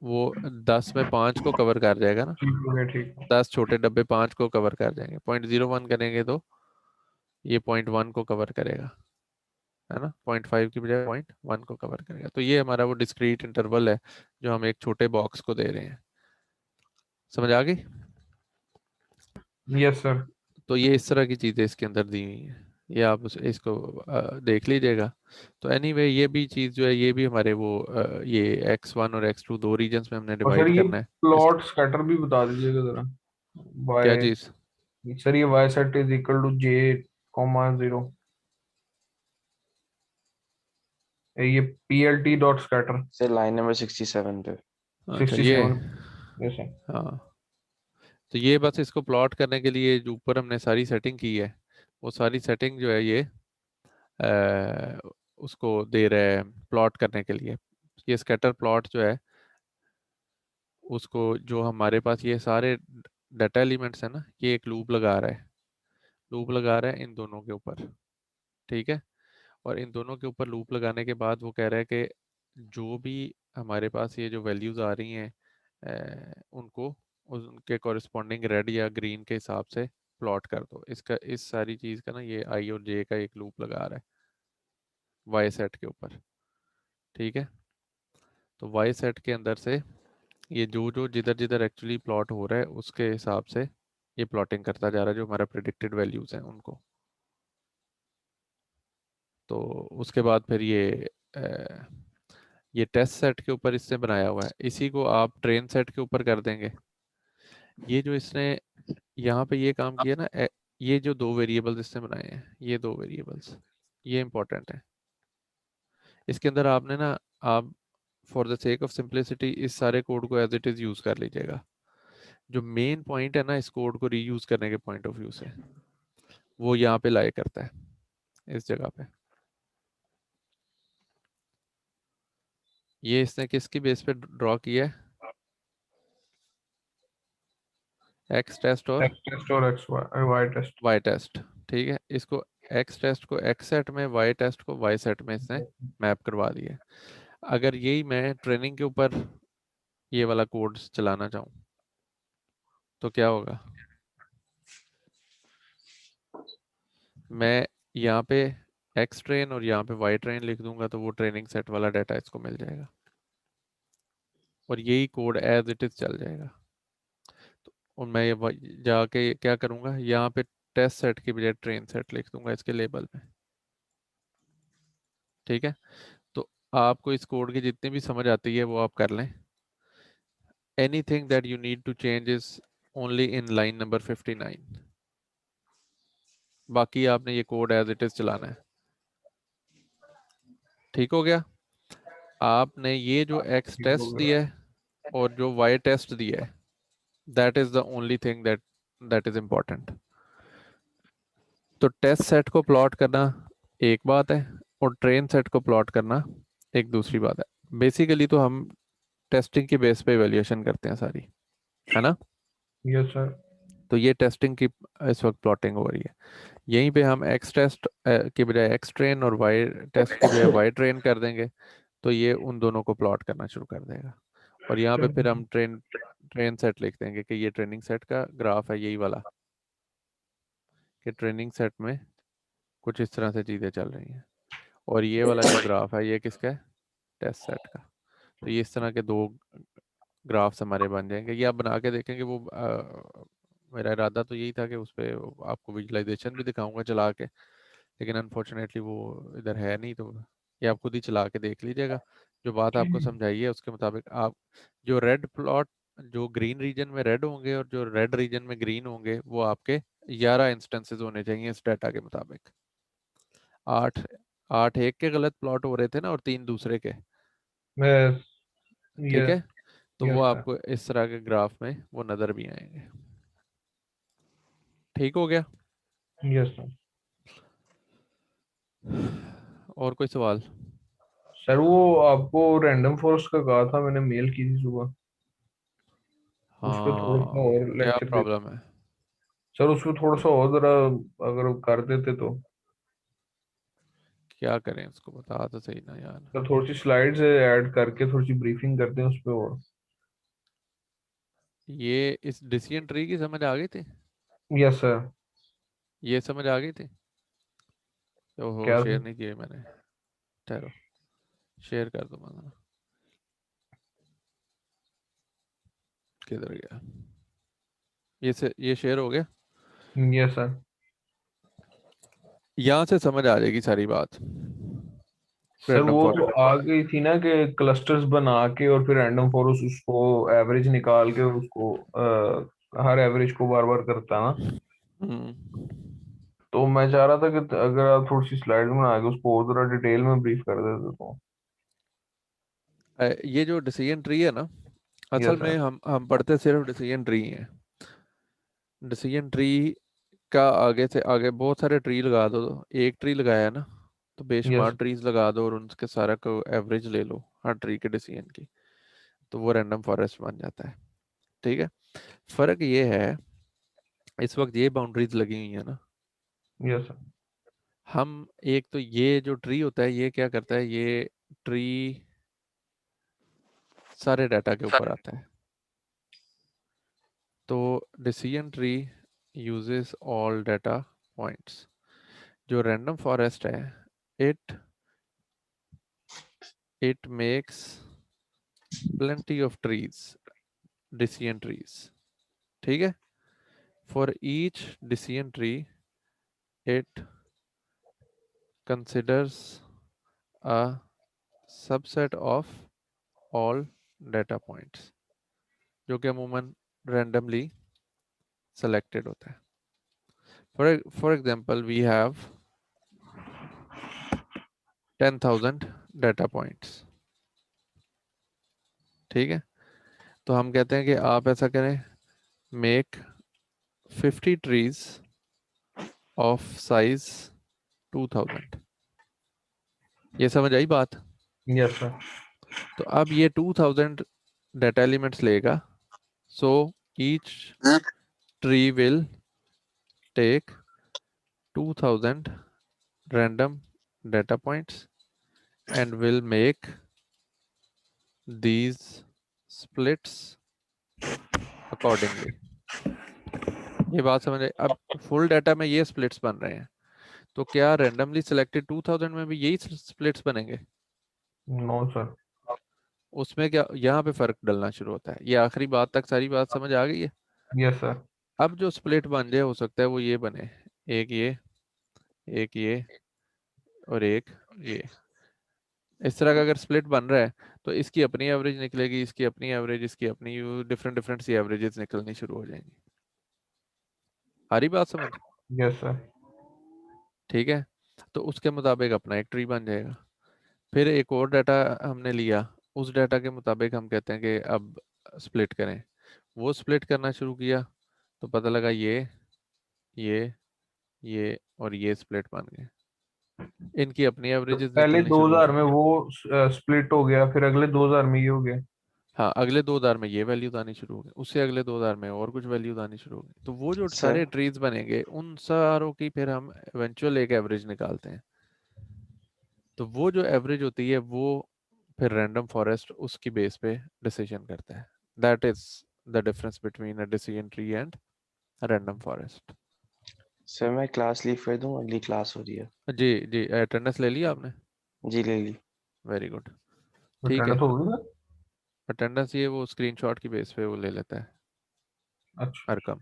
वो 10 में 5 को कवर कर जाएगा ना। ठीक हो गया, ठीक है। 10 छोटे डब्बे 5 को कवर कर जाएंगे। 0.01 करेंगे तो ये 0.1 को कवर करेगा, है ना। 0.5 की बजाय 0.1 को कवर करेगा। तो ये हमारा वो डिस्क्रीट इंटरवल है जो हम एक छोटे बॉक्स को दे रहे हैं। समझ आ गई? Yes sir. तो ये इस तरह की चीज़ें इसके अंदर दी हुई हैं, ये आप इसको देख लीजिएगा। तो एनीवे ये भी चीज़ जो है ये भी हमारे वो ये x1 और x2 दो रीजन्स में हमने और सर डिवाइड ये करना है। प्लॉट स्कैटर भी बता दीजिएगा जरा। क्या वाई, चीज़? सर ये Y set is equal to j, 0, ये PLT डॉट स्कैटर से लाइन नंबर 67 पे। अच्छा, ये 67। Yes sir. हाँ, तो ये बस इसको प्लॉट करने के लिए जो ऊपर हमने सारी सेटिंग की है वो सारी सेटिंग जो है ये उसको दे रहे हैं प्लॉट करने के लिए। ये स्कैटर प्लॉट जो है उसको, जो हमारे पास ये सारे डाटा एलिमेंट्स है ना, ये एक लूप लगा रहा है, लूप लगा रहा है इन दोनों के ऊपर। ठीक है, और इन दोनों के ऊपर लूप लगाने के बाद वो कह रहा है कि जो भी हमारे पास ये जो वैल्यूज़ आ रही हैं उनको उनके कॉरिस्पॉन्डिंग रेड या ग्रीन के हिसाब से प्लॉट कर दो। इसका इस सारी चीज़ का ना ये आई और जे का एक लूप लगा रहा है वाई सेट के ऊपर। ठीक है, तो वाई सेट के अंदर से ये जो जो जिधर जिधर एक्चुअली प्लॉट हो रहा है उसके हिसाब से ये प्लॉटिंग करता जा रहा है जो हमारा प्रिडिक्टेड वैल्यूज़ हैं उनको। तो उसके बाद फिर ये टेस्ट सेट के ऊपर इसने बनाया हुआ है, इसी को आप ट्रेन सेट के ऊपर कर देंगे। ये जो इसने यहाँ पे ये काम किया ना, ये जो दो वेरिएबल्स इसने बनाए हैं, ये दो वेरिएबल्स ये इंपॉर्टेंट है। इसके अंदर आपने ना, आप for the sake of simplicity इस सारे कोड को एज इट इज़ यूज़ कर लीजिएगा। जो मेन पॉइंट है ना इस कोड को रीयूज़ करने के पॉइंट ऑफ व्यू से, वो यहाँ पे लाई करता है इस जगह पे। ये इसने किसकी बेस पे ड्रॉ किया है? एक्स टेस्ट और एक्स टेस्ट और वाई टेस्ट। Y test. ठीक है, इसको एक्स टेस्ट को एक्स सेट में, वाई टेस्ट को वाई सेट में इसने मैप करवा दिया है। अगर यही मैं ट्रेनिंग के ऊपर ये वाला कोड चलाना चाहूँ तो क्या होगा? मैं यहाँ पे एक्स ट्रेन और यहाँ पे वाई ट्रेन लिख दूंगा तो वो ट्रेनिंग सेट वाला डाटा इसको मिल जाएगा और यही कोड एज इट इज़ चल जाएगा। तो और मैं जाके क्या करूँगा, यहाँ पे टेस्ट सेट की बजाय ट्रेन सेट लिख दूंगा इसके लेबल में। ठीक है, तो आपको इस कोड की जितनी भी समझ आती है वो आप कर लें। Anything that you need to change is only in line number 59। बाकी आपने ये कोड एज इट इज चलाना है। ठीक हो गया? आपने ये जो एक्स ठीक हो टेस्ट गया। दिया है और जो वाई टेस्ट दिया है, that is the only thing that is important. तो टेस्ट सेट को प्लॉट करना एक बात है और ट्रेन सेट को प्लॉट करना एक दूसरी बात है। बेसिकली तो हम टेस्टिंग के बेस पे इवेल्युएशन करते हैं सारी, है ना। Yes sir. तो ये टेस्टिंग की इस वक्त प्लॉटिंग हो रही है। यहीं पे हम एक्स टेस्ट के बजाय एक्स ट्रेन और वाई टेस्ट के बजाय वाई ट्रेन कर देंगे तो ये उन दोनों को प्लॉट करना शुरू कर देगा। और यहाँ पे फिर हम ट्रेन ट्रेन सेट लिख देंगे कि ये ट्रेनिंग सेट का ग्राफ है यही वाला, कि ट्रेनिंग सेट में कुछ इस तरह से चीज़ें चल रही हैं और ये वाला जो ग्राफ है ये किसका है? टेस्ट सेट का। तो ये इस तरह के 2 ग्राफ्स हमारे बन जाएंगे। ये आप बना के देखेंगे। वो मेरा इरादा तो यही था कि उस पर आपको विजुलाइजेशन भी दिखाऊंगा चला के, लेकिन अनफॉर्चुनेटली वो इधर है नहीं, तो ये आप खुद ही चला के देख लीजिएगा। जो बात आपको समझाई है उसके मुताबिक आप जो रेड प्लॉट, जो ग्रीन रीजन में रेड होंगे और जो रेड रीजन में ग्रीन होंगे, वो आपके 11 इंस्टेंसेस होने चाहिए इस डाटा के मुताबिक। 8 8 एक के गलत प्लॉट हो रहे थे ना, और 3 दूसरे के, मैं ठीक यस है? तो वो यस सर आपको इस तरह के ग्राफ में वो नज़र भी आएंगे। ठीक हो गया? Yes sir. और कोई सवाल? सर वो आपको रैंडम फॉरेस्ट का कहा था, मैंने मेल की थी सुबह, उस पर थोड़ा सा हाँ, और क्या लेक्चर दे प्रॉब्लम है? सर, उस पर थोड़ा सा और जरा अगर कर देते तो। क्या करें उसको, बता तो सही ना यार। सर थोड़ी सी स्लाइड्स ऐड करके थोड़ी सी ब्रीफिंग करते हैं उस पर और। ये इस डिसीजन ट्री की समझ आ गई थी? Yes sir. ये समझ आ गई थी? ओहो, क्या शेयर सर? नहीं किए मैंने। ठहरो, शेयर कर दो मैं। किधर गया? ये शेयर हो गया। Yes sir. यहाँ से समझ आ जाएगी सारी बात। सर रैंडम वो तो फॉरेस्ट। आ गई थी ना कि क्लस्टर्स बना के और फिर रैंडम फॉरेस्ट उसको एवरेज निकाल के उसको हर एवरेज को बार बार करता ना। हम्म। तो मैं चाह रहा था कि अगर आप थोड़ी सी स्लाइड बना के उसको और जरा डिटेल में ब्रीफ कर देते तो। ये जो डिसीजन ट्री है ना, यस असल में सर। हम पढ़ते सिर्फ डिसीजन ट्री हैं। डिसीजन ट्री का आगे से आगे बहुत सारे ट्री लगा दो। एक ट्री लगाया ना, तो यस। बेशुमार ट्रीज लगा दो और उनके सारा को एवरेज ले लो हर ट्री के डिसीजन की, तो वो रैंडम फॉरेस्ट बन जाता है। ठीक है? फर्क ये है, इस वक्त ये बाउंड्रीज लगी हुई है ना। Yes sir. हम एक तो ये जो ट्री होता है ये क्या करता है, ये ट्री सारे डाटा के ऊपर आता है। तो decision tree uses all data points. जो रैंडम फॉरेस्ट है, it it makes plenty of trees, decision trees। ठीक है? For each decision tree it considers a subset of all data points, जो कि अमूमन randomly selected होता है। For example, we have 10,000 data points। ठीक है? तो हम कहते हैं कि आप ऐसा करें, make 50 trees of size 2000। ये समझ आई बात? Yes sir. तो अब ये 2000 डाटा एलिमेंट्स लेगा। So each tree will take 2000 random data points and will make these splits accordingly। ये बात समझ आई? अब फुल डाटा में ये स्प्लिट्स बन रहे हैं, तो क्या रैंडमली सिलेक्टेड 2000 में भी यही स्प्लिट्स बनेंगे? No sir. उसमें क्या यहाँ पे फर्क डलना शुरू होता है। ये आखिरी बात तक सारी बात समझ आ गई है? Yes sir. अब जो स्प्लिट बन जाए, हो सकता है वो ये बने, एक ये और एक ये। इस तरह का अगर स्प्लिट बन रहा है, तो इसकी अपनी एवरेज निकलेगी, इसकी अपनी एवरेज, इसकी अपनी, डिफरेंट डिफरेंट सी एवरेजेस निकलनी शुरू हो जाएंगी। आ रही बात समझ? Yes sir. ठीक है? तो उसके मुताबिक अपना एक ट्री बन जाएगा। फिर एक और डाटा हमने लिया, उस डाटा के मुताबिक हम कहते हैं कि अब स्प्लिट करें। वो स्प्लिट करना शुरू किया, तो पता लगा ये ये और ये स्प्लिट बन गए। इनकी अपनी तो एवरेजेस पहले निकलनी शुरू हो 2000 गई। में वो स्प्लिट हो गया, फिर अगले 2000 में ये हो गया। हाँ, अगले 2000 में ये वैल्यूज आनी शुरू हो गई, उससे अगले 2000 में और कुछ वैल्यूज आनी शुरू हो गई। तो वो जो सर सारे ट्रीज बनेंगे उन सारों की फिर हम इवेंचुअल एक एवरेज निकालते हैं। तो वो जो एवरेज होती है वो फिर रैंडम फॉरेस्ट उसकी बेस पे डिसीजन करता है। That is the difference between a decision tree and random forest. Sir मैं क्लास लीव कर दूं, अगली क्लास हो रही है। जी जी, अटेंडेंस ले लिया आपने? जी ले ली। Very good. ठीक है। अटेंडेंस हो गई ना? अटेंडेंस ये वो स्क्रीनशॉट की बेस पे वो ले लेता है अच्छा, अरकम।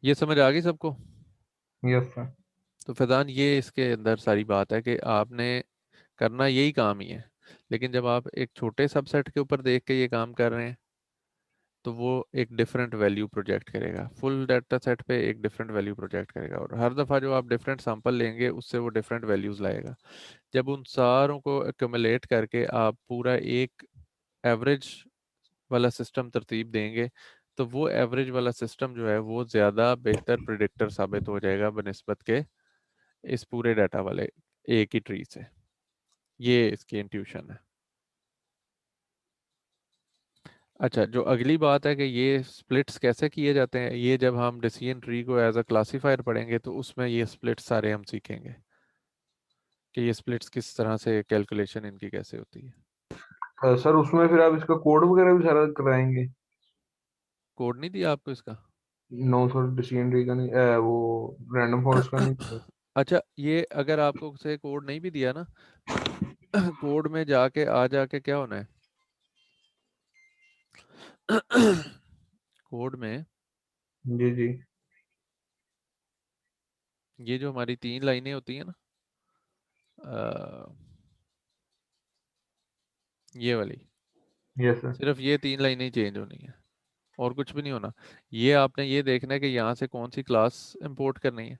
ये समझ आ गई सबको? Yes sir. तो फैजान ये इसके अंदर सारी बात है कि आपने करना यही काम ही है, लेकिन जब आप एक छोटे सबसेट के ऊपर देख के ये काम कर रहे हैं तो वो एक डिफरेंट वैल्यू प्रोजेक्ट करेगा, फुल डाटा सेट पे एक डिफरेंट वैल्यू प्रोजेक्ट करेगा, और हर दफ़ा जो आप डिफरेंट सैंपल लेंगे उससे वो डिफरेंट वैल्यूज़ लाएगा। जब उन सारों को एक्यूमुलेट करके आप पूरा एक एवरेज वाला सिस्टम तरतीब देंगे तो वो एवरेज वाला सिस्टम जो है वो ज़्यादा बेहतर प्रिडिक्टर साबित हो जाएगा बनिस्बत के इस पूरे डाटा वाले एक ही ट्री से। ये इसकी इंट्यूशन है। अच्छा, जो अगली बात है कि ये स्प्लिट्स कैसे किए जाते हैं, ये जब हम डिसीजन ट्री को एज अ क्लासीफायर पढ़ेंगे तो उसमें ये स्प्लिट्स सारे हम सीखेंगे कि ये स्प्लिट्स किस तरह से कैलकुलेशन इनकी कैसे होती है। सर उसमें फिर आप इसका कोड वगैरह भी सारा कराएंगे? कोड नहीं दिया आपको इसका? नो सर, डिसीजन ट्री का नहीं, वो रैंडम फॉरेस्ट का नहीं। अच्छा, ये अगर आपको से कोड नहीं भी दिया ना तो कोड में जाके आ जाके क्या होना है कोड में जी जी। ये जो हमारी 3 लाइनें होती हैं ना, ये वाली, यस सर। सिर्फ ये 3 लाइनें ही चेंज होनी है और कुछ भी नहीं होना। ये आपने ये देखना है कि यहाँ से कौन सी क्लास इंपोर्ट करनी है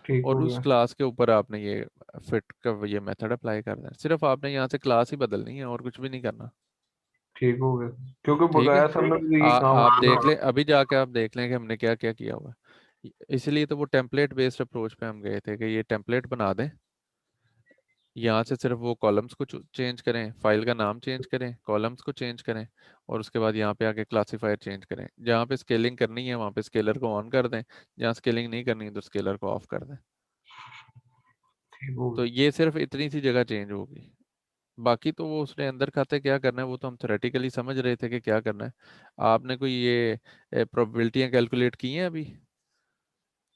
ठीक और हो उस गया। क्लास के ऊपर आपने ये फिट का ये मेथड अप्लाई करना है। सिर्फ आपने यहाँ से क्लास ही बदलनी है और कुछ भी नहीं करना। ठीक हो गया, क्योंकि ठीक है, बकाया सर में भी यही काम आप होता देख है लें, अभी जाके आप देख लें कि हमने क्या क्या किया हुआ है। इसलिए तो वो टेम्पलेट बेस्ड अप्रोच पे हम गए थे कि ये टेम्पलेट बना दें, यहाँ से सिर्फ वो कॉलम्स को चेंज करें, फाइल का नाम चेंज करें, कॉलम्स को चेंज करें, और उसके बाद यहाँ पे आके क्लासीफायर चेंज करें। जहाँ पे स्केलिंग करनी है वहाँ पे स्केलर को ऑन कर दें, जहाँ स्केलिंग नहीं करनी है तो स्केलर को ऑफ कर दें। ठीक हो तो गया। ये सिर्फ इतनी सी जगह चेंज होगी, बाकी तो वो उसने अंदर खाते क्या करना है वो तो हम थ्योरेटिकली समझ रहे थे कि क्या करना है। आपने कोई ये प्रोबेबिलिटियाँ कैलकुलेट की हैं अभी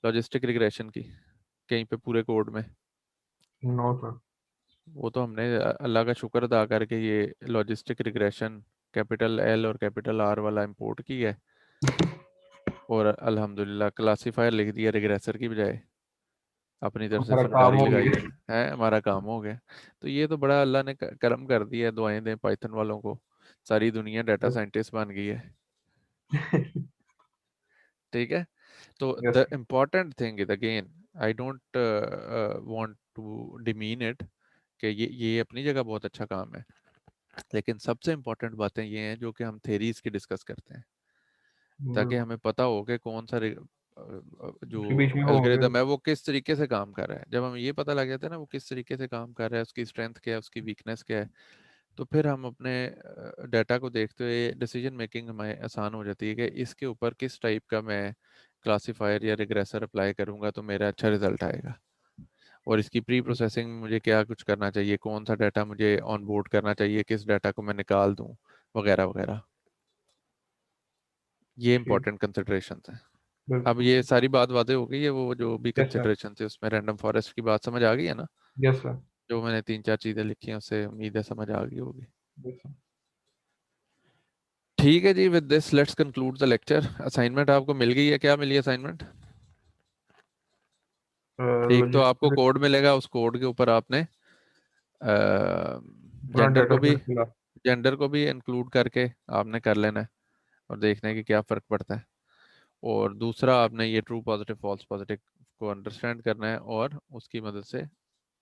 लॉजिस्टिक रिग्रेशन की कहीं पे पूरे कोड में? No sir. वो तो हमने अल्लाह का शुक्र अदा करके ये लॉजिस्टिक रिग्रेशन कैपिटल एल और कैपिटल आर वाला इंपोर्ट किया है और अल्हम्दुलिल्लाह क्लासीफायर लिख दिया रिग्रेसर की बजाय, अपनी तरफ से हमारा काम फनकारी हो लगाई गया। है, हमारा काम हो गया। तो ये तो बड़ा अल्लाह ने करम कर दिया है, दुआएं दें पाइथन वालों को, सारी दुनिया डाटा साइंटिस्ट बन गई है। ठीक है, तो yes. The important thing is again, I don't want to demean it कि ये अपनी जगह बहुत अच्छा काम है, लेकिन सबसे इम्पोर्टेंट बातें ये हैं जो कि हम थेरीज की डिस्कस करते हैं ताकि हमें पता हो कि कौन सा जो उसके बीच में हो गया। एल्गोरिदम है वो किस तरीके से काम कर रहा है। जब हम ये पता लग जाता है ना वो किस तरीके से काम कर रहा है, उसकी स्ट्रेंथ क्या है, उसकी वीकनेस क्या है, तो फिर हम अपने डाटा को देखते हुए डिसीजन मेकिंग हमें आसान हो जाती है कि इसके ऊपर किस टाइप का मैं क्लासीफायर या रिग्रेसर अप्लाई करूंगा तो मेरा अच्छा रिजल्ट आएगा, और इसकी प्री प्रोसेसिंग में मुझे क्या कुछ करना चाहिए, कौन सा डाटा मुझे ऑन बोर्ड करना चाहिए, किस डाटा को मैं निकाल दूं, वगैरह वगैरह। ये ठीक। इंपॉर्टेंट कंसिडरेशंस हैं। अब बिल्कुल। ये सारी बात वादे हो गई है, वो जो भी यस सर। कंसिडरेशन थे उसमें रैंडम फॉरेस्ट की बात समझ आ गई है ना? Yes sir. जो मैंने 3-4 चीज़ें लिखी हैं उससे उम्मीद है समझ आ गई होगी। Yes sir. ठीक है जी, with this let's conclude the lecture. Assignment आपको मिल गई है? क्या मिली असाइनमेंट? एक तो आपको लॉजिस्टिक कोड मिलेगा, उस कोड के ऊपर आपने अपना जेंडर डाटा को भी सेट खुला। इंक्लूड करके आपने कर लेना है और देखना है कि क्या फ़र्क पड़ता है। और दूसरा आपने ये ट्रू पॉजिटिव फॉल्स पॉजिटिव को अंडरस्टैंड करना है और उसकी मदद से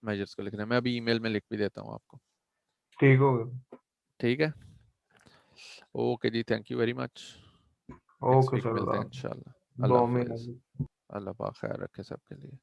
मेजर्स को लिखना है। मैं अभी ईमेल में लिख भी देता हूँ आपको। ठीक हो गया। ठीक है, ओके जी, thank you very much. Next okay week sir. मिलते हैं अल्लाह इंशाल्लाह। अल्लाह दुआ में हाफिज़। अल्लाह पाक खैर रखे सबके लिए।